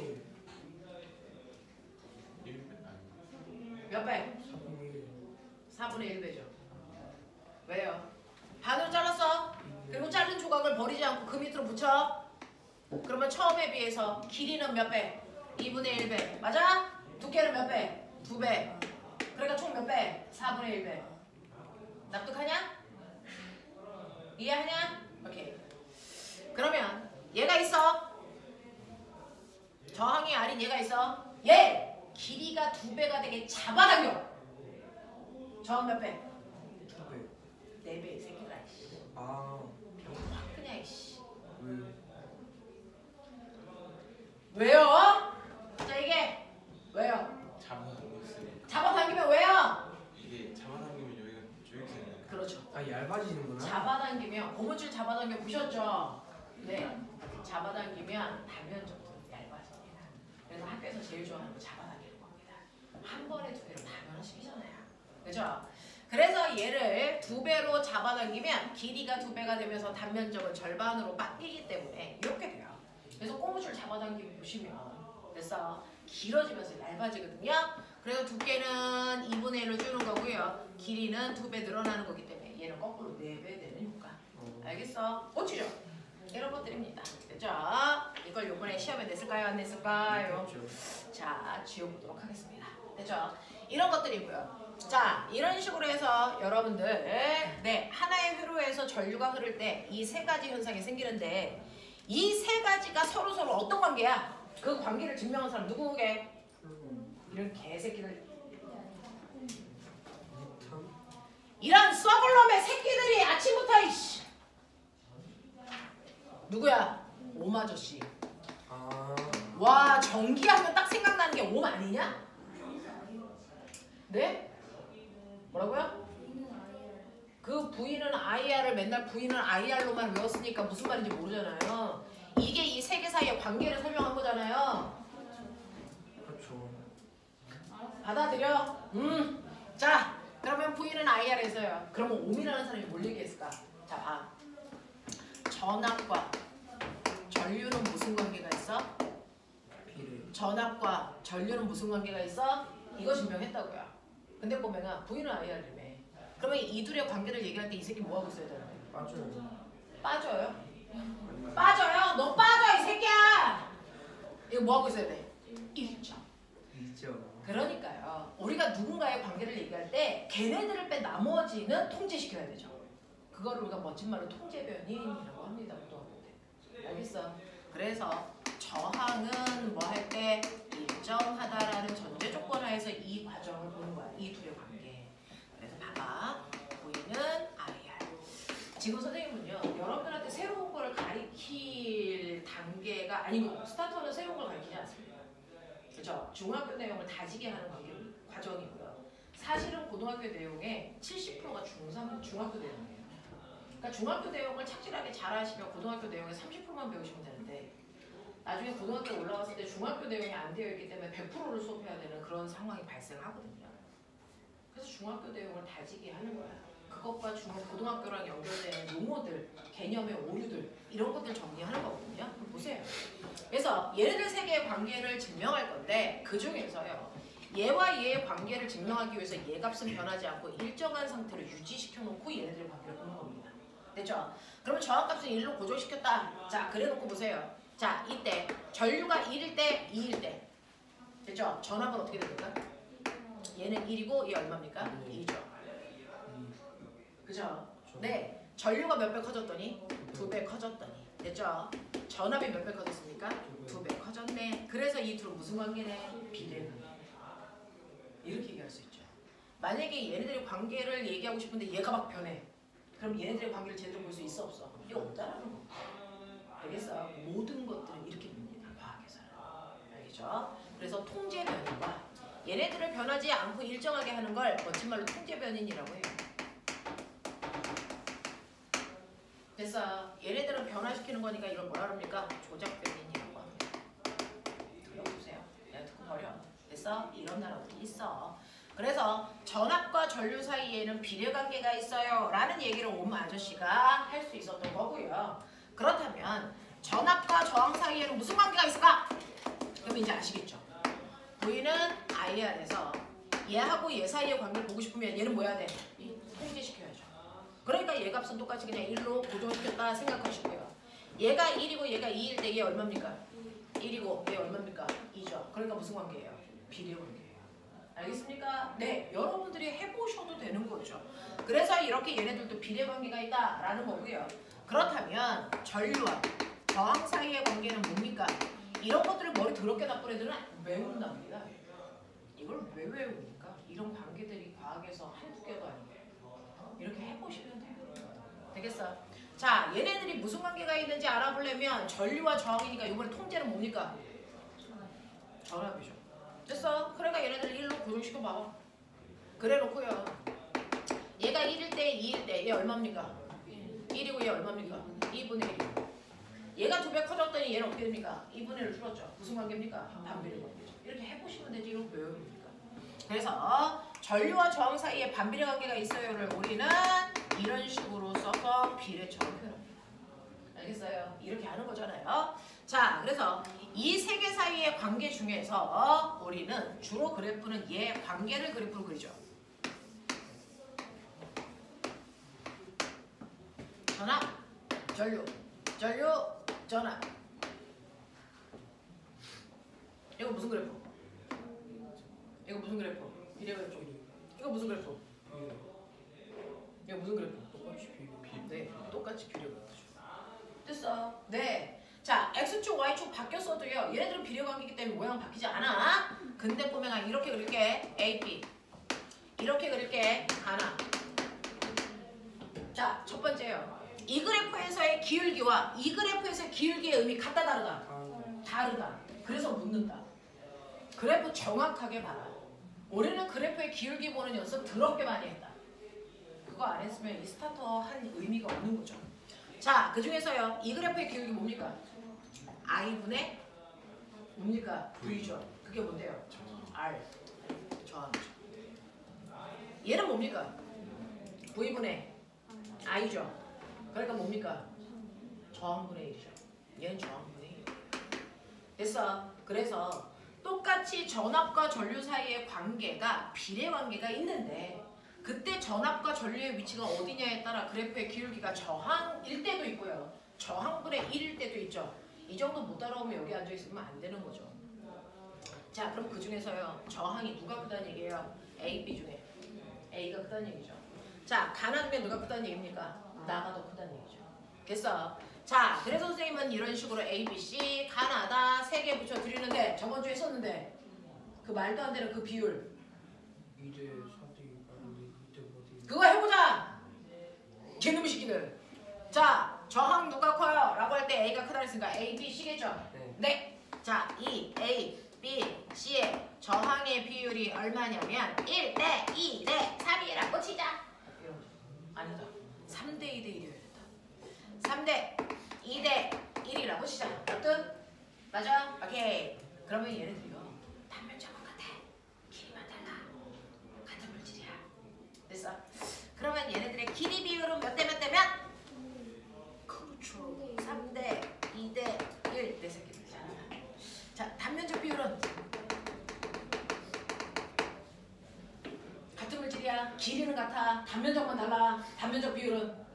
1. 몇 배? 4분의 1배죠. 왜요? 반으로 잘랐어. 그리고 자른 조각을 버리지 않고 그 밑으로 붙여. 그러면 처음에 비해서 길이는 몇 배? 2분의 1배. 맞아? 두께는 몇 배? 2배. 그러니까 총 몇 배? 4분의 1배. 납득하냐? 이해하냐? 오케이. 그러면 얘가 있어. 저항이 아닌 얘가 있어. 얘 길이가 2배가 되게 잡아당겨. 저항 몇 배? 2배. 4배 이 새끼들아. 아, 확 그냥 이씨. 왜? 왜요? 자 이게 왜요? 잡아당기고 있으니까 잡아당기면 왜요? 이게 잡아당기면 여기가 조직되는 그렇죠. 아, 얇아지는구나. 잡아당기면 고무줄 잡아당겨 보셨죠? 네. 잡아당기면 단면적으로 얇아집니다. 그래서 학교에서 제일 좋아하는 거 잡아당기는 겁니다. 한 번에 2배로 다 변화시키잖아요. 그죠? 그래서 얘를 2배로 잡아당기면 길이가 2배가 되면서 단면적은 절반으로 바뀌기 때문에 이렇게 돼요. 그래서 고무줄 잡아당기고 보시면 됐어. 길어지면서 얇아지거든요. 그래서 두께는 2분의 1로 주는 거고요. 길이는 2배 늘어나는 거기 때문에 얘는 거꾸로 4배 되는 효과. 알겠어? 고치죠? 이런 것들입니다. 됐죠? 이걸 요번에 시험에 냈을까요? 안 냈을까요? 자, 지워보도록 하겠습니다. 됐죠? 이런 것들이고요. 자, 이런 식으로 해서 여러분들 네, 하나의 회로에서 전류가 흐를 때 이 세 가지 현상이 생기는데 이 세 가지가 서로 어떤 관계야? 그 관계를 증명한 사람 누구게? 이런 개새끼들. 이런 썩을 놈의 새끼들이 아침부터 이씨. 누구야? 옴 아저씨. 아, 와, 전기하면 딱 생각나는 게 옴 아니냐? 네? 뭐라고요? 그 V는 IR을 맨날 V는 IR로만 외웠으니까 무슨 말인지 모르잖아요. 이게 이 세 개 사이의 관계를 설명한 거잖아요. 그렇죠. 받아들여? 자, 그러면 V는 IR에서요. 그러면 옴이라는 사람이 뭘 얘기했을까? 자, 봐. 전압과 전류는 무슨 관계가 있어? 비례. 전압과 전류는 무슨 관계가 있어? 이거 증명했다고요. 근데 보면은 V는 IR이래. 그러면 이 둘의 관계를 얘기할 때 이 새끼 뭐 하고 있어야 되나? 빠져요. 빠져요? 빠져요? 너 빠져 이 새끼야! 이거 뭐 하고 있어야 돼? 1점. 있죠. 그러니까요. 우리가 누군가의 관계를 얘기할 때 걔네들을 뺀 나머지는 통제시켜야 되죠. 그거를 우리가 멋진 말로 통제변인이라고 합니다. 고등학교 때. 알겠어? 그래서 저항은 뭐 할 때 일정하다라는 전제 조건 하에서 이 과정을 보는 거야. 이 둘의 관계. 그래서 봐봐. 보이는 IR. 지금 선생님은요. 여러분들한테 새로운 거를 가리킬 단계가 아니고 스타터는 새로운 걸 가리키지 않습니다. 그렇죠? 중학교 내용을 다지게 하는 과정이고요. 사실은 고등학교 내용의 70%가 중학교 내용이에요. 그러니까 그러니까 중학교 내용을 착실하게 잘 하시면 고등학교 내용의 30%만 배우시면 되는데 나중에 고등학교에 올라갔을 때 중학교 내용이 안 되어 있기 때문에 100%를 수업해야 되는 그런 상황이 발생하거든요. 그래서 중학교 내용을 다지게 하는 거야. 그것과 고등학교랑 연결되는 용어들, 개념의 오류들 이런 것들 정리하는 거거든요. 한번 보세요. 그래서 얘네들 세 개의 관계를 증명할 건데 그 중에서요. 얘와 얘의 관계를 증명하기 위해서 얘 값은 변하지 않고 일정한 상태를 유지시켜 놓고 얘네들의 관계를 보는 겁니다. 됐죠? 그러면 저항값은 1로 고정시켰다. 자, 그래 놓고 보세요. 자, 이때 전류가 1일 때, 2일 때. 됐죠? 전압은 어떻게 됩니까? 얘는 1이고 얘 얼마입니까? 2죠. 그죠? 네. 전류가 몇 배 커졌더니? 2배 커졌더니. 됐죠? 전압이 몇 배 커졌습니까? 2배 커졌네. 그래서 이 둘은 무슨 관계네? 비례관계. 이렇게 얘기할 수 있죠. 만약에 얘네들의 관계를 얘기하고 싶은데 얘가 막 변해. 그럼 얘네들의 관계를 제대로 볼 수 있어 없어? 이게 없다라는 거. 알겠어? 모든 것들은 이렇게 봅니다. 과학에서는. 알겠죠? 그래서 통제 변인과 얘네들을 변하지 않고 일정하게 하는 걸 거친 말로 통제 변인이라고 해요. 됐어. 얘네들은 변화시키는 거니까 이걸 뭐라 그럽니까? 조작 변인이라고 합니다. 들어보세요. 내가 듣고 버려. 됐어? 이런 나라들이 있어. 그래서 전압과 전류 사이에는 비례관계가 있어요 라는 얘기를 오마 아저씨가 할 수 있었던 거고요. 그렇다면 전압과 저항 사이에는 무슨 관계가 있을까? 그럼 이제 아시겠죠? V는 IR에서 얘하고 얘 사이의 관계를 보고 싶으면 얘는 뭐 해야 돼? 통제시켜야죠. 그러니까 얘 값은 똑같이 그냥 1로 고정시켰다 생각하시고요. 얘가 1이고 얘가 2일 때 얘 얼마입니까? 1이고 얘 얼마입니까? 2죠. 그러니까 무슨 관계예요? 비례관계예요. 알겠습니까? 네, 여러분들이 해보셔도 되는 거죠. 그래서 이렇게 얘네들도 비례관계가 있다라는 거고요. 그렇다면 전류와 저항 사이의 관계는 뭡니까? 이런 것들을 머리 더럽게 나쁜 애들은 외운답니다. 이걸 왜 외웁니까? 이런 관계들이 과학에서 한두 개도 아니고 이렇게 해보시면 돼요. 되겠어? 자, 얘네들이 무슨 관계가 있는지 알아보려면 전류와 저항이니까 이번에 통제는 뭡니까? 전압이죠. 됐어? 그러니까 얘네들 1로 고정시켜 봐봐. 그래 놓고요. 얘가 1일 때, 2일 때 얘 얼마입니까? 1이고 얘 얼마입니까? 2분의 1이고. 얘가 2배 커졌더니 얘는 어떻게 됩니까? 2분의 1을 줄었죠. 무슨 관계입니까? 반비례 관계죠. 이렇게 해보시면 되지 이걸 왜 외웁니까? 그래서 전류와 저항 사이에 반비례 관계가 있어요를 우리는 이런 식으로 써서 비례처럼 표현합니다. 알겠어요? 이렇게 하는 거잖아요. 자, 그래서 이 세 개 사이의 관계 중에서 우리는 주로 그래프는 얘 관계를 그래프로 그리죠. 전압, 전류, 전류, 전압. 이거 무슨 그래프? 이거 무슨 그래프? 비례 그래프. 이거 무슨 그래프? 이거 무슨 그래프? 똑같이 비례. 네, 똑같이 비례 그래프죠. 됐어. 네. 자, x축, y축 바뀌었어도요. 얘네들은 비례관계이기 때문에 모양 바뀌지 않아. 근데 보면 이렇게 그릴게. A, B. 이렇게 그릴게. 하나. 자, 첫 번째요. 이 그래프에서의 기울기와 이 그래프에서의 기울기의 의미 같다 다르다? 다르다. 그래서 묻는다. 그래프 정확하게 봐라. 우리는 그래프의 기울기 보는 연습 더럽게 많이 했다. 그거 안 했으면 이 스타터 한 의미가 없는 거죠. 자, 그 중에서요. 이 그래프의 기울기 뭡니까? I분의 뭡니까? V죠. 그게 뭔데요? R. 저항이죠. 얘는 뭡니까? V분의 I죠. 그러니까 뭡니까? 저항분의 1이죠. 얘는 저항분의 1. 됐어. 그래서 똑같이 전압과 전류 사이의 관계가 비례관계가 있는데 그때 전압과 전류의 위치가 어디냐에 따라 그래프의 기울기가 저항일 때도 있고요. 저항분의 1일 때도 있죠. 이 정도 못 따라오면 여기 앉아있으면 안 되는 거죠. 자, 그럼 그 중에서요. 저항이 누가 크다는 얘기예요? A, B 중에. A가 크다는 얘기죠. 자, 가나 중에 누가 크다는 얘기입니까? 나가 더 크다는 얘기죠. 됐어. 자, 그래서 선생님은 이런 식으로 A, B, C, 가나다 3개 붙여드리는데 저번 주에 했었는데 그 말도 안 되는 그 비율 2대 4대 2대 5대 그거 해보자! 개놈의 새끼들. 자, 저항 누가 커요? 라고 할 때 A가 크다 그랬으니까 A, B, C겠죠? 네. 자, 이 A, B, C의 저항의 비율이 얼마냐면 1대 2대 3이라고 치자. 이런 거. 아니다. 3대 2대 1이어야 된다. 3대 2대 1이라고 치자. 어떤? 맞아? 오케이. 그러면 얘네들이요. 단면적은 같아. 길이만 달라. 같은 물질이야. 됐어? 그러면 얘네들의 길이 비율은 몇 대 몇 대면? 그렇죠. 3대 2대 1. 내 새끼들. 자, 단면적 비율은? 같은 물질이야. 길이는 같아. 단면적만 달라. 단면적 비율은?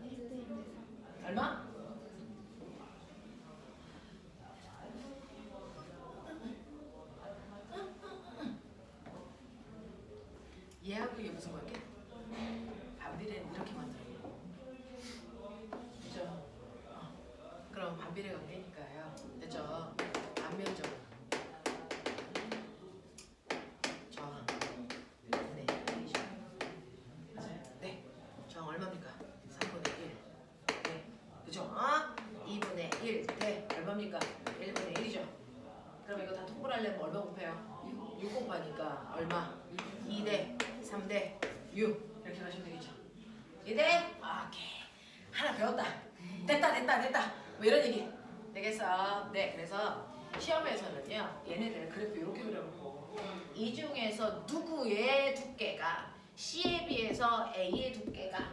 얼마? 얘하고 얘 무슨 관계? 반비례는 이렇게 만들어요. 그죠? 그럼 반비례 관계니까요. 됐죠? 반면적 저항. 네, 1이죠. 맞아요? 네. 저항 얼마입니까? 3분의 1. 네. 그죠? 2분의 1 대 얼마입니까? 1분의 1이죠. 그럼 이거 다 통분을 하려면 얼마 곱해요? 6 곱하니까 얼마? 2대 3대 6 이렇게 가시면 되겠죠. 2대 오케이. 하나 배웠다. 됐다. 뭐 이런 얘기 되겠어. 네, 그래서 시험에서는요. 얘네들 그래프 이렇게 그려놓고 이 중에서 누구의 두께가 C에 비해서 A의 두께가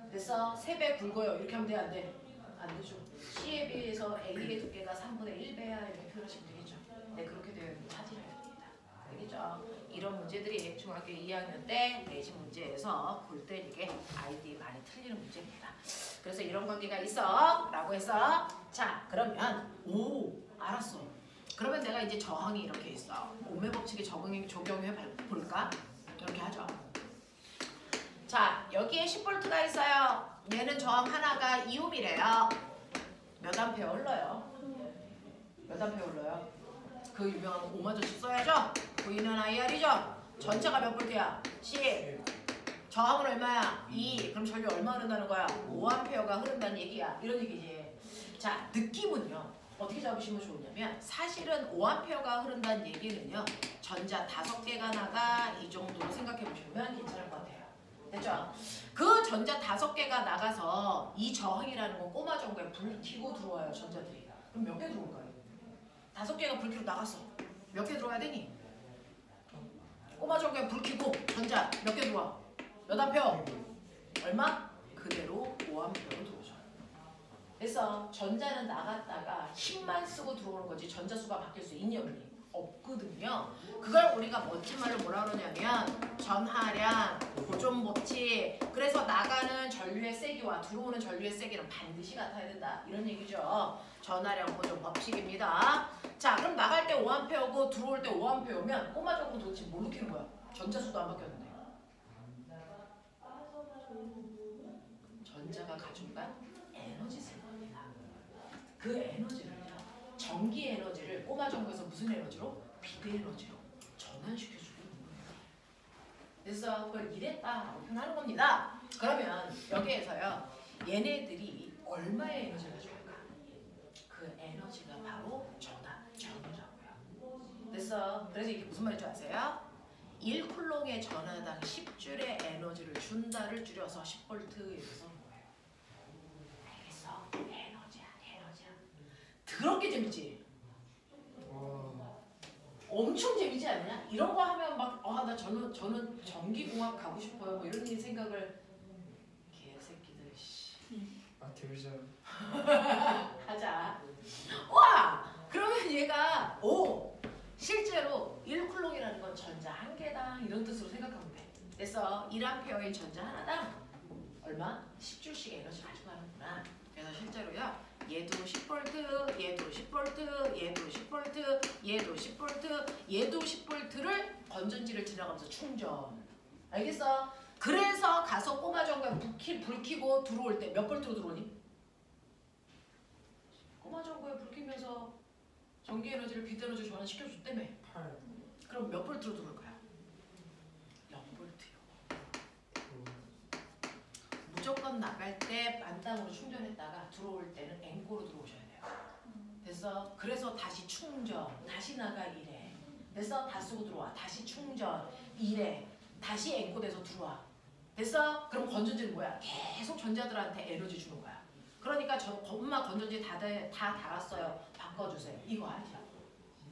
그래서 3배 굵어요. 이렇게 하면 돼? 안 돼? 안 되죠. C에 비해서 A의 두께가 3분의 1배야 이렇게 표현하시면 되겠죠. 네, 그렇게 되어 있는 찾으셔야 됩니다. 되겠죠? 이런 문제들이 중학교 2학년 때 내신 문제에서 볼 때 이게 아이들이 많이 틀리는 문제입니다. 그래서 이런 관계가 있어 라고 해서 자 그러면 알았어. 그러면 내가 이제 저항이 이렇게 있어. 오메 법칙에 적용해 볼까? 이렇게 하죠. 자 여기에 10V가 있어요. 얘는 저항 하나가 2옴이래요. 몇 암페어 흘러요? 몇 암페어 흘러요? 그 유명한 오마저씨 써야죠. V는 IR이죠. 전체가 몇 볼트야? 10. 저항은 얼마야? 2. 그럼 전류 얼마 흐른다는 거야? 5A가 흐른다는 얘기야. 이런 얘기지. 자, 느낌은요. 어떻게 잡으시면 좋으냐면 사실은 5A가 흐른다는 얘기는요. 전자 5개가 나가 이 정도로 생각해 보시면 괜찮을 것 같아요. 됐죠? 그 전자 5개가 나가서 이 저항이라는 건 꼬마 전구에 불 켜고 들어와요. 전자들이. 그럼 몇 개 들어올까요? 5개가 불 켜고 나갔어. 몇 개 들어와야 되니? 꼬마 전구에 불 켜고 전자 몇 개 들어와? 몇 암페어? 얼마? 그대로 5암페어로 들어오죠. 그래서 전자는 나갔다가 힘만 쓰고 들어오는 거지 전자수가 바뀔 수 있니 없니? 없거든요. 그걸 우리가 멋진 말로 뭐라 그러냐면 전하량, 보존 법칙. 그래서 나가는 전류의 세기와 들어오는 전류의 세기는 반드시 같아야 된다. 이런 얘기죠. 전하량 보존 법칙입니다. 자, 그럼 나갈 때 5A고 들어올 때 5A면 꼬마 전구 도대체 뭘로 키는 거야? 전자수도 안 바뀌었는데. 전자가 가져간 에너지 쓸 겁니다. 그 에너지를요. 전기 에너지를 꼬마 전구에서 무슨 에너지로? 비대 에너지로 전환시켜주는 거예요. 그래서 그걸 이랬다라고 표현하는 겁니다. 그러면 여기에서요. 얘네들이 얼마의 에너지를 가져갈까? 그 에너지가 바로 전후라고요. 그래서 이게 무슨 말인지 아세요? 1쿨롱의 전하당 10줄의 에너지를 준다를 줄여서 10V 이렇게 써는 거예요. 알겠어? 에너지야. 더럽게 재밌지? 엄청 재밌지 않냐? 이런 거 하면 막 저는 전기공학 가고 싶어요. 뭐 이런 생각을 개새끼들 씨. 들자. 하자. 와! 그러면 얘가 실제로 1쿨롱이라는 건 전자 한 개당 이런 뜻으로 생각하면 돼. 그래서 1A인 전자 하나당 얼마? 10줄씩 에너지 가져가는구나. 그래서 실제로요. 얘도 10V, 얘도 10V, 얘도 10V, 얘도 10V, 얘도 10V를 건전지를 지나가면서 충전. 알겠어? 그래서 가서 꼬마 전구에 불 켜고 들어올 때 몇 볼트로 들어오니? 꼬마 전구에 불 켜면서 전기 에너지를 비대 에너지로 전환시켜줬다며. 8. 그럼 몇 볼트로 들어올 거야? 0볼트요. 무조건 나갈 때 만땅으로 충전했다가 들어올 때는 N고로 들어오셔야 돼요. 됐어? 그래서 다시 충전, 다시 나가 이래. 됐어? 다 쓰고 들어와. 다시 충전, 이래. 다시 N고 돼서 들어와. 됐어? 그럼 건전지는 뭐야? 계속 전자들한테 에너지 주는 거야. 그러니까 저 거분만 건전지 다 달았어요. 바꿔주세요. 이거 아니야.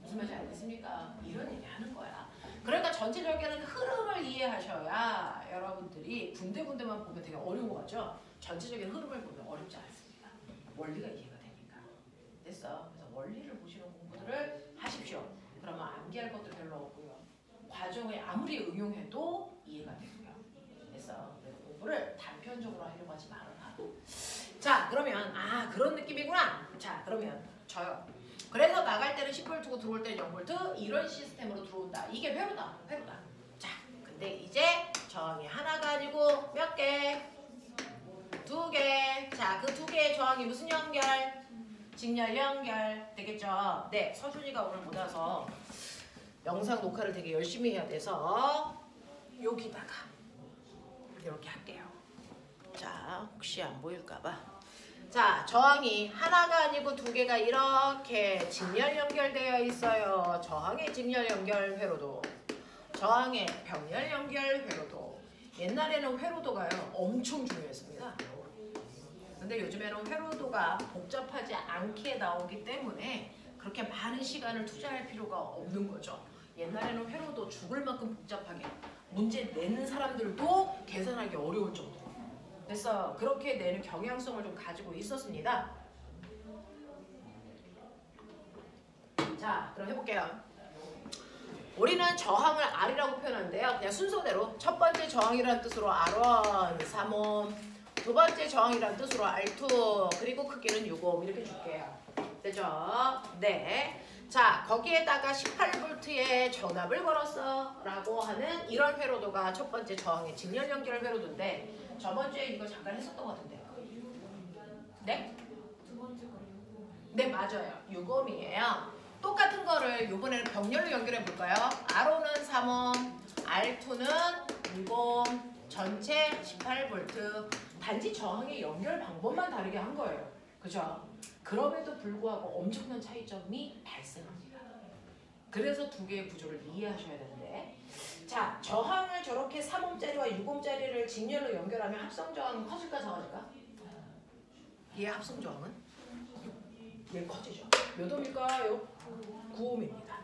무슨 말인지 알겠습니까? 이런 얘기 하는 거야. 그러니까 전체적인 흐름을 이해하셔야 여러분들이 군데군데만 보면 되게 어려운 거 같죠? 전체적인 흐름을 보면 어렵지 않습니다. 원리가 이해가 되니까. 됐어. 그래서 원리를 보시는 공부들을 하십시오. 그러면 암기할 것도 별로 없고요. 과정에 아무리 응용해도 이해가 되고요. 됐어. 그래서 공부를 단편적으로 하려고 하지 말아라. 자, 그러면 그런 느낌이구나. 자, 그러면 저요. 그래서 나갈 때는 10V 들어올 때는 0V 이런 시스템으로 들어온다. 이게 회로다. 자, 근데 이제 저항이 하나가 아니고 몇 개? 2개. 자, 그 2개의 저항이 무슨 연결? 직렬 연결. 되겠죠? 네, 서준이가 오늘 못 와서 영상 녹화를 되게 열심히 해야 돼서 여기다가 이렇게 할게요. 자, 혹시 안 보일까봐. 자, 저항이 하나가 아니고 2개가 이렇게 직렬 연결되어 있어요. 저항의 직렬 연결 회로도, 저항의 병렬 연결 회로도. 옛날에는 회로도가요 엄청 중요했습니다. 근데 요즘에는 회로도가 복잡하지 않게 나오기 때문에 그렇게 많은 시간을 투자할 필요가 없는 거죠. 옛날에는 회로도 죽을 만큼 복잡하게 문제 내는 사람들도 계산하기 어려울 정도. 그래서 그렇게 내는 경향성을 좀 가지고 있었습니다. 자, 그럼 해볼게요. 우리는 저항을 R이라고 표현하는데요. 그냥 순서대로 첫 번째 저항이라는 뜻으로 R1, 3옴, 두 번째 저항이라는 뜻으로 R2, 그리고 크기는 6옴 이렇게 줄게요. 되죠? 네. 자, 거기에다가 18V의 전압을 걸었어 라고 하는 이런 회로도가 첫 번째 저항의 직렬 연결 회로도인데 저번 주에 이거 잠깐 했었던 것 같은데. 네? 두 번째 거 6호. 네, 맞아요. 6옴이에요. 똑같은 거를 이번에는 병렬로 연결해 볼까요? R5는 3옴, R2는 6옴, 전체 18V. 단지 저항의 연결 방법만 다르게 한 거예요. 그죠? 그럼에도 불구하고 엄청난 차이점이 발생합니다. 그래서 두 개의 구조를 이해하셔야 되는데, 자, 저항을 저렇게 3옴짜리와 6옴짜리를 직렬로 연결하면 합성 저항은 커질까 작아질까? 얘 합성 저항은? 얘 커지죠. 몇 옴일까요? 9옴입니다.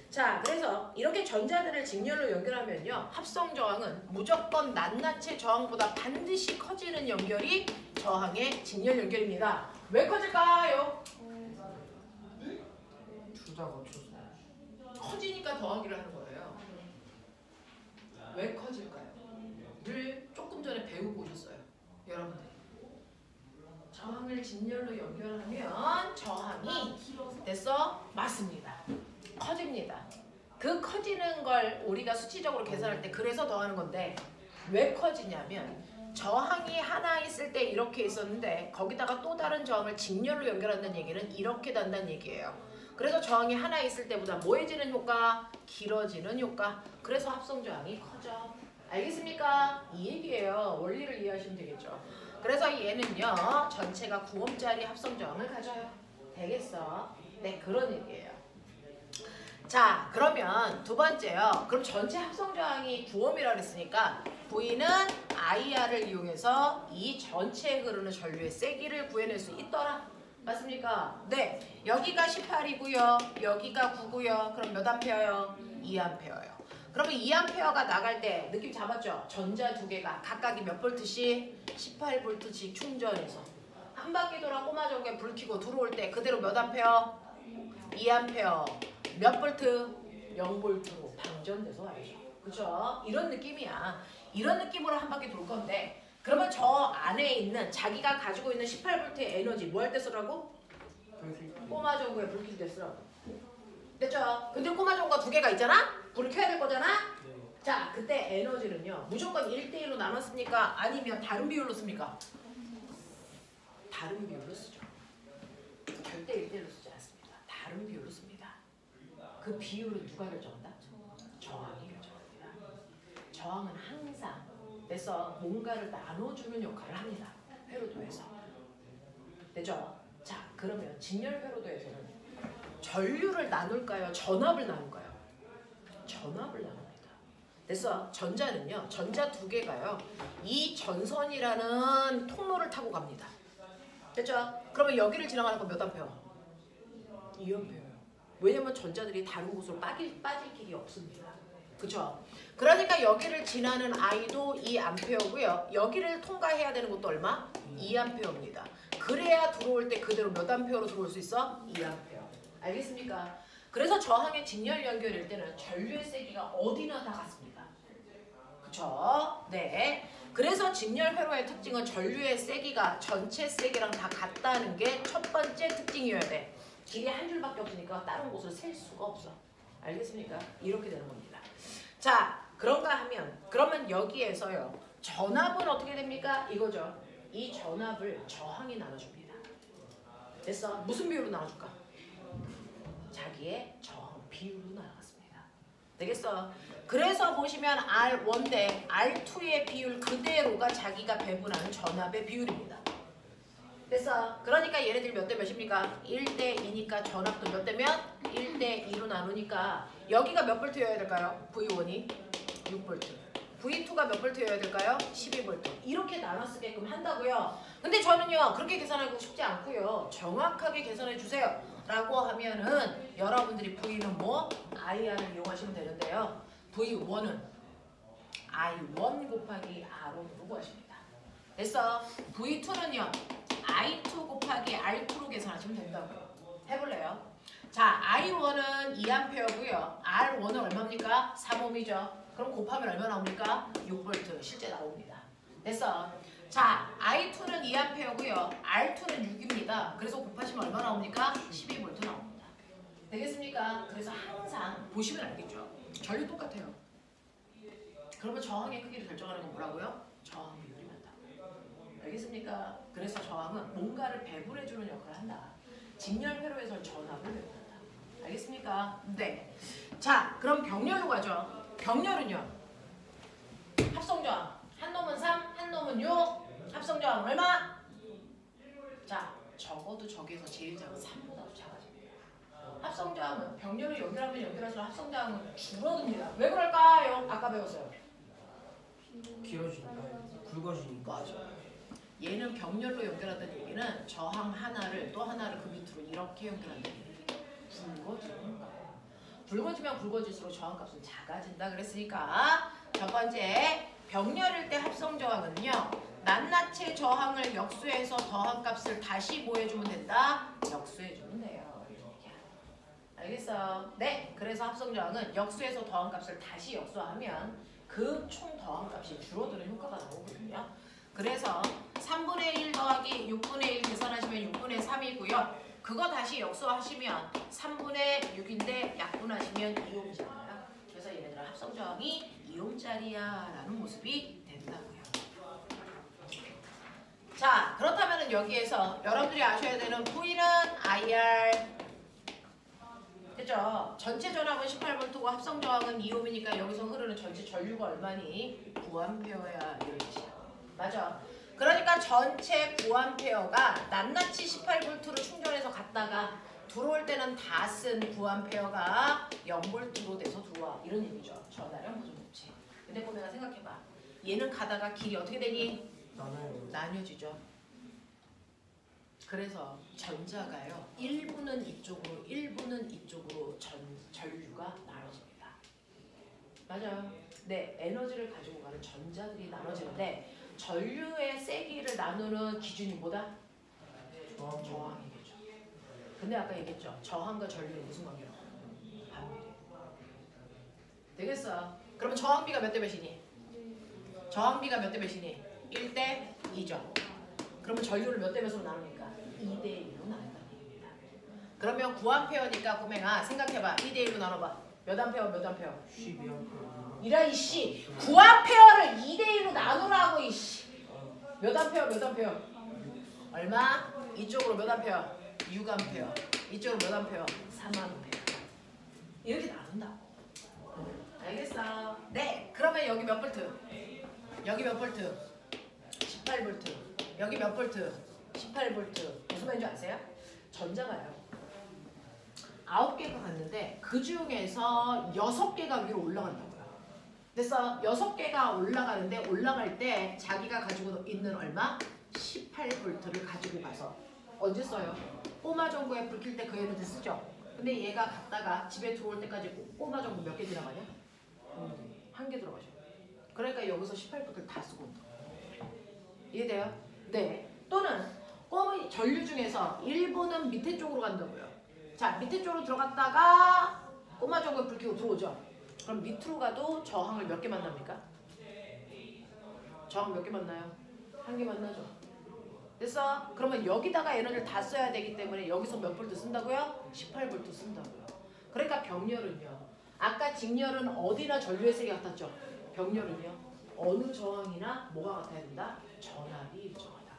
자, 그래서 이렇게 전자들을 직렬로 연결하면요, 합성 저항은 무조건 낱낱의 저항보다 반드시 커지는 연결이 저항의 직렬 연결입니다. 왜 커질까요? 둘 다 거쳐서. 커지니까 더하기를 하는 거예요. 왜 커질까요? 늘 조금 전에 배우고 오셨어요. 여러분들이. 저항을 직렬로 연결하면 저항이 됐어? 맞습니다. 커집니다. 그 커지는 걸 우리가 수치적으로 계산할 때 그래서 더하는 건데 왜 커지냐면 저항이 하나 있을 때 이렇게 있었는데 거기다가 또 다른 저항을 직렬로 연결한다는 얘기는 이렇게 단다는 얘기예요. 그래서 저항이 하나 있을 때보다 뭐해지는 효과? 길어지는 효과. 그래서 합성 저항이 커져. 알겠습니까? 이 얘기예요. 원리를 이해하시면 되겠죠. 그래서 얘는요, 전체가 9옴짜리 합성 저항을 가져요. 되겠어? 네, 그런 얘기예요. 자, 그러면 두 번째요. 그럼 전체 합성 저항이 9옴이라고 했으니까 V는 IR을 이용해서 이 전체에 흐르는 전류의 세기를 구해낼 수 있더라. 맞습니까? 네. 여기가 18이고요. 여기가 9고요. 그럼 몇 암페어요? 2암페어요. 그러면 2암페어가 나갈 때 느낌 잡았죠? 전자 두 개가 각각이 몇 볼트씩? 18볼트씩 충전해서 한 바퀴 돌아 꼬마저게 불 켜고 들어올 때 그대로 몇 암페어? 2암페어. 몇 볼트? 0볼트로 방전돼서 와야죠. 그쵸? 이런 느낌이야. 이런 느낌으로 한 바퀴 돌 건데 그러면 저 안에 있는 자기가 가지고 있는 18볼트의 에너지 뭐 할 때 쓰라고? 꼬마정구에 불 켤 때 쓰라고. 됐죠? 근데 꼬마정구가 두 개가 있잖아? 불을 켜야 될 거잖아? 네. 자, 그때 에너지는요 무조건 1대1로 나눴습니까? 아니면 다른 비율로 씁니까? 다른 비율로 쓰죠. 절대 1대1로 쓰지 않습니다. 다른 비율로 씁니다. 그 비율은 누가 결정한다? 저항이 결정합니다. 저항은 항상 그래서 뭔가를 나눠주는 역할을 합니다. 회로도에서. 됐죠? 자, 그러면 직렬 회로도에서는 전류를 나눌까요? 전압을 나눌까요? 전압을 나눕니다. 그래서 전자는요, 전자 두 개가요, 이 전선이라는 통로를 타고 갑니다. 됐죠? 그러면 여기를 지나가는 건 몇 암페어? 2암페어예요. 왜냐면 전자들이 다른 곳으로 빠질 길이 없습니다. 그쵸? 그러니까 여기를 지나는 I도 2암페어고요. 여기를 통과해야 되는 것도 얼마? 2암페어입니다. 그래야 들어올 때 그대로 몇 암페어로 들어올 수 있어? 2암페어. 알겠습니까? 그래서 저항의 직렬 연결일 때는 전류의 세기가 어디나 다 같습니다. 그쵸? 네. 그래서 직렬 회로의 특징은 전류의 세기가 전체 세기랑 다 같다는 게 첫 번째 특징이어야 돼. 길이 한 줄밖에 없으니까 다른 곳을 셀 수가 없어. 알겠습니까? 이렇게 되는 겁니다. 자, 그런가 하면 그러면 여기에서요. 전압은 어떻게 됩니까? 이거죠. 이 전압을 저항이 나눠줍니다. 됐어? 무슨 비율로 나눠줄까? 자기의 저항 비율로 나눠갔습니다. 되겠어? 그래서 보시면 R1 대 R2의 비율 그대로가 자기가 배분하는 전압의 비율입니다. 됐어? 그러니까 얘네들이 몇 대 몇입니까? 1대 2니까 전압도 몇 대 몇? 1대 2로 나누니까 여기가 몇 볼트여야 될까요? V1이 6볼트. V2가 몇 볼트여야 될까요? 12볼트. 이렇게 나눠 쓰게끔 한다고요. 근데 저는요 그렇게 계산하고 싶지 않고요. 정확하게 계산해 주세요. 라고 하면은 여러분들이 V는 뭐? IR을 이용하시면 되는데요. V1은 I1 곱하기 R1으로 구하십니다. 됐어? V2는요. I2 곱하기 R2로 계산하시면 된다고요. 해볼래요? 자, I1은 2A고요. R1은 얼마입니까? 3ohm이죠. 그럼 곱하면 얼마 나옵니까? 6V 실제 나옵니다. 됐어? 자, I2는 2A고요. R2는 6입니다. 그래서 곱하시면 얼마 나옵니까? 12V 나옵니다. 되겠습니까? 그래서 항상 보시면 알겠죠? 전류 똑같아요. 그러면 저항의 크기를 결정하는 건 뭐라고요? 저항 비율이 맞다고. 알겠습니까? 그래서 저항은 뭔가를 배분해주는 역할을 한다. 직렬 회로에서 전압을 배분한다. 알겠습니까? 네. 자, 그럼 병렬로 가죠. 병렬은요. 합성저항. 한 놈은 3, 한 놈은 6. 합성저항 얼마? 자, 적어도 저기에서 제일 작은 3보다도 작아집니다. 합성저항은 병렬을 연결하면 연결할수록 합성저항은 줄어듭니다. 왜 그럴까요? 아까 배웠어요. 길어지니까 굵어지니까. 맞아. 얘는 병렬로 연결한다는 얘기는 저항 하나를 또 하나를 그 밑으로 이렇게 연결한다는 얘기예요. 굵어지는 거예요. 굵어지면 굵어질수록 저항값은 작아진다 그랬으니까 첫 번째 병렬일 때 합성 저항은요. 낱낱의 저항을 역수해서 더한값을 다시 뭐 해주면 된다? 역수해주면 돼요. 알겠어? 네. 그래서 합성 저항은 역수해서 더한값을 다시 역수하면 그 총 더한값이 줄어드는 효과가 나오거든요. 그래서 3분의 1 더하기 6분의 1 계산하시면 6분의 3이고요. 그거 다시 역수하시면 3분의 6인데 약분하시면 2ohm잖아요. 그래서 얘네들은 합성저항이 2ohm짜리야 라는 모습이 된다고요. 자, 그렇다면 여기에서 여러분들이 아셔야 되는 V는 IR 그죠? 전체 전압은 18V고 합성저항은 2ohm이니까 여기서 흐르는 전체 전류가 얼마니? 9A야 이런 뜻이야. 맞아. 그러니까 전체 9A가 낱낱이 18V로 충전해서 갔다가 들어올 때는 다 쓴 9A가 0V로 돼서 들어와. 이런 얘기죠. 전하량 보존 법칙. 근데 보면 생각해봐. 얘는 가다가 길이 어떻게 되니? 나뉘어지죠. 그래서 전자가요. 일부는 이쪽으로, 일부는 이쪽으로 전류가 나눠집니다. 맞아요. 네, 에너지를 가지고 가는 전자들이 나눠지는데 전류의 세기를 나누는 기준이 뭐다? 저항이겠죠. 근데 아까 얘기했죠. 저항과 전류는 무슨 관계로? 반비례. 되겠어? 그러면 저항비가 몇 대 몇이니? 저항비가 몇 대 몇이니? 1대 2죠. 그러면 전류를 몇 대 몇으로 나눕니까? 2대 1로 나눈다는 얘기입니다. 그러면 9A니까 꼬맹아 생각해봐. 2대 1로 나눠봐. 몇 암페어 몇 암페어? 12A. 이라 이씨 9A를 2대 1로 나누라고 이씨. 몇 암페어 몇 암페어? 얼마? 이쪽으로 몇 암페어? 6A. 이쪽으로 몇 암페어? 3A. 이렇게 나눈다고. 알겠어? 네. 그러면 여기 몇 볼트? 여기 몇 볼트? 18V. 여기 몇 볼트? 18V. 무슨 말인지 아세요? 전자가요. 9개가 갔는데 그 중에서 6개가 위로 올라간다고요. 그래서 6개가 올라가는데 올라갈 때 자기가 가지고 있는 얼마? 18V를 가지고 가서 언제 써요? 꼬마 전구에 불 킬 때 그 에너지 쓰죠. 근데 얘가 갔다가 집에 들어올 때까지 꼬마 전구 몇 개 들어가냐? 한 개 들어가죠. 그러니까 여기서 18V를 다 쓰고 온다. 이해돼요? 네. 또는 꼬마 전류 중에서 일부는 밑에 쪽으로 간다고요. 자, 밑에 쪽으로 들어갔다가 꼬마 전구에 불 켜고 들어오죠. 그럼 밑으로 가도 저항을 몇 개 만납니까? 저항 몇 개 만나요? 한 개 만나죠. 됐어? 그러면 여기다가 에너지를 다 써야 되기 때문에 여기서 몇 볼트 쓴다고요? 18볼트 쓴다고요. 그러니까 병렬은요. 아까 직렬은 어디나 전류의 색이 같았죠? 병렬은요. 어느 저항이나 뭐가 같아야 된다? 전압이 일정하다.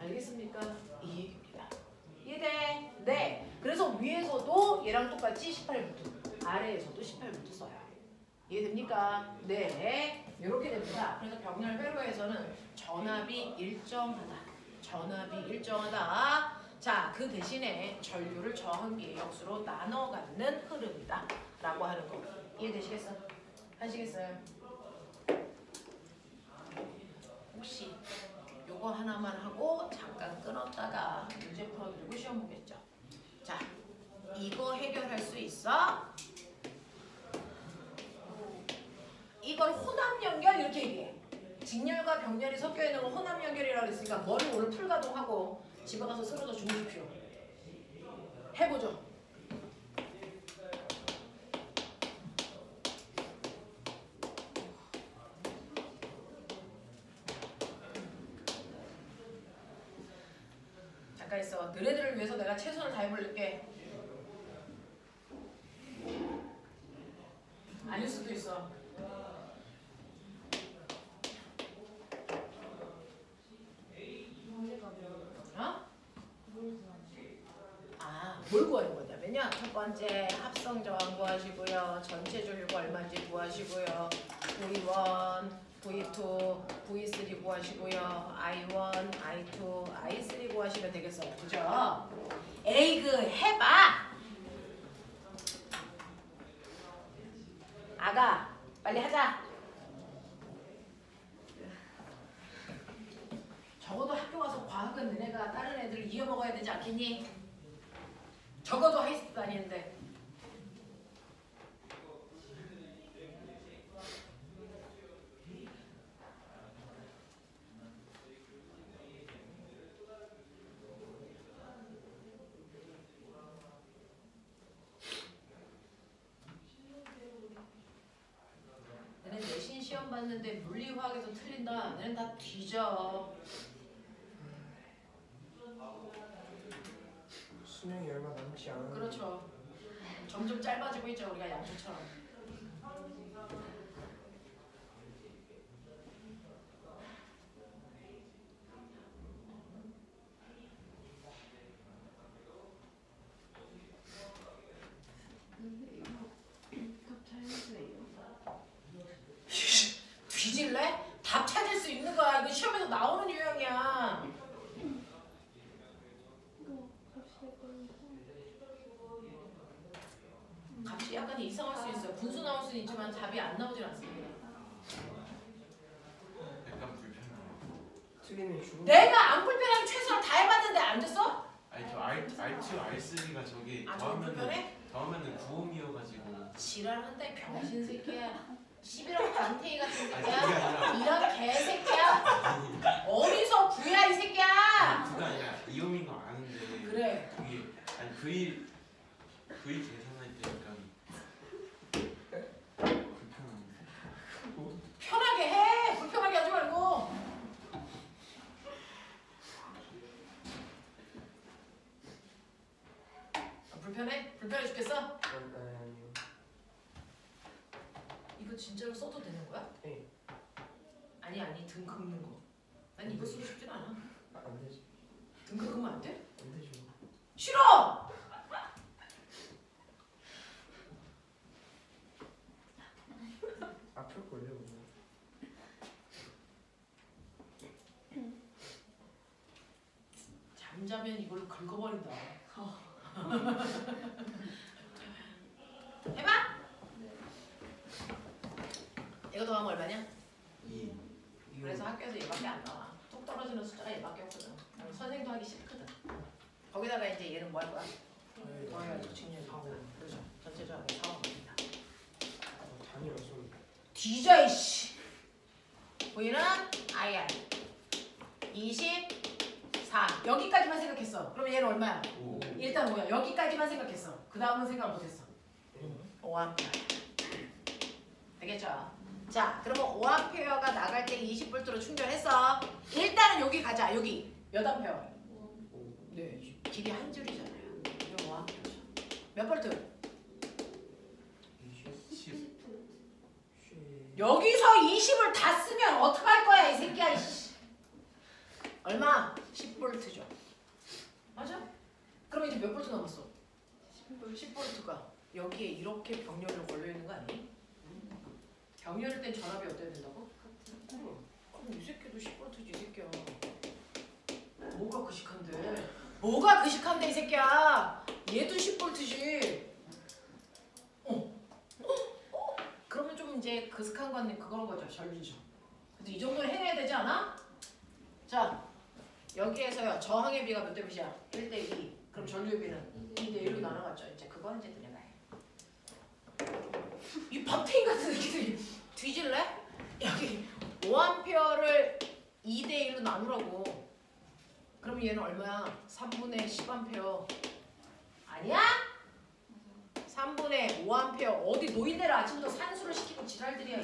알겠습니까? 이 얘기입니다. 이해돼? 네. 그래서 위에서도 얘랑 똑같이 18볼트, 아래에서도 18볼트 써요. 이해됩니까? 네. 이렇게 됩니다. 그래서 병렬 회로에서는 전압이 일정하다. 전압이 일정하다. 자, 그 대신에 전류를 저항기의 역수로 나눠 갖는 흐름이다. 라고 하는 거. 이해되시겠어? 하시겠어요? 혹시 요거 하나만 하고 잠깐 끊었다가 문제 풀어드리고 시험 보겠죠? 자, 이거 해결할 수 있어? 이걸 혼합 연결 이렇게 얘기해. 직렬과 병렬이 섞여 있는 걸 혼합 연결이라고 했으니까 머리 오늘 풀가동하고 집에 가서 쓰러져 주무십시오. 해보죠. 잠깐 있어. 너네들을 위해서 내가 최선을 다해볼게. 아닐 수도 있어. 뭘 구하는 거냐면요. 첫 번째 합성 저항 구하시고요. 전체 전류가 얼마인지 구하시고요. V1, V2, V3 구하시고요. I1, I2, I3 구하시면 되겠어요. 그죠? 에이그 해봐! 아가 빨리 하자. 적어도 학교 가서 과학은 너네가 다른 애들을 이겨먹어야 되지 않겠니? 적어도 하이스트 다니는데. 너네 내신 시험 봤는데 물리화학에서 틀린다. 너네는 다 뒤져. 수명이 얼마 남지 않은. 그렇죠. 점점 짧아지고 있죠. 우리가 양초처럼. 뒤질래? 답 찾을 수 있는 거야. 이거 시험에서 나오는 유형이야. 값이 약간 이상할 수 있어요. 분수 나올 수는 있지만 답이 안 나오진 않습니다. 약간 불편해요. 틀리면 죽음. 내가 안 불편하게 최선을 다해봤는데 안 됐어? 아니 저 R2, R3가 저기 아, 좀 불편해? 더하면은 9옴이어가지고. 지랄한다 이 병신 새끼야. 11억 방태이 같은 아니 그게 새끼야. 아니라 이런 개새끼야. 어디서 구야 이 새끼야. 그게 아니라 2옴인 거 아는데. 그래. 그게 아니 V 계산할 때 약간 불편한데. 편하게 해. 불편하게 하지 말고. 불편해? 불편해 죽겠어? 아니요. 이거 진짜로 써도 되는 거야? 네. 아니 등 긁는 거. 난 이거 쓰고 싶진 않아. 안 되지. 등 긁으면 안 돼? 안 되죠. 싫어! 아플 걸요. 잠자면 이걸로 긁어버린다. 해봐! 이거 더하면 얼마냐? 2. 그래서 학교에서 얘밖에 안 나와. 뚝 떨어지는 숫자가 맡겼거든. 선생도 하기 싫거든. 거기다가 이제 얘는 뭐 할 거야? 더해가지고 직렬 하고 그렇죠. 전체적으로 4가 됩니다. 단위로 좀 뒤져 이씨. 보이는 IR 24 여기까지만 생각했어. 그러면 얘는 얼마야? 오. 일단 5야. 여기까지만 생각했어. 그 다음은 생각 못했어. 5A. 되겠죠? 자, 그러면 5A가 나갈 때 20V로 충전했어. 일단은 여기 가자. 여기 몇 암페어? 네, 길이 한 줄이잖아요. 이거 5A죠. 몇 볼트? 10. 여기서 20을 다 쓰면 어떡할 거야 이 새끼야 이씨. 얼마? 10V죠. 맞아? 그럼 이제 몇 볼트 남았어? 10V가 여기에 이렇게 병렬로 걸려있는 거 아니니? 병렬일 땐 전압이 어때야 된다고? 그럼 이 새끼도 10V지 이 새끼야. 뭐가 그식한데? 뭐가 그식한데 이 새끼야. 얘도 10V지. 그러면 좀 이제 그슥한 건 그런 거죠. 전류죠. 근데 이 정도는 해내야 되지 않아? 자, 여기에서요. 저항의 비가 몇 대 몇이야? 1대 2. 그럼 전류의 비는 2대 1로 나눠갔죠. 이제 그건 이제 들어가 해. 이 밤탱이 같은 새끼들이 뒤질래? 여기 5A를 2대 1로 나누라고. 그러면 얘는 얼마야? 3분의 10A. 아니야? 3분의 5A. 어디 노인네를 아침부터 산수를 시키고 지랄들이야.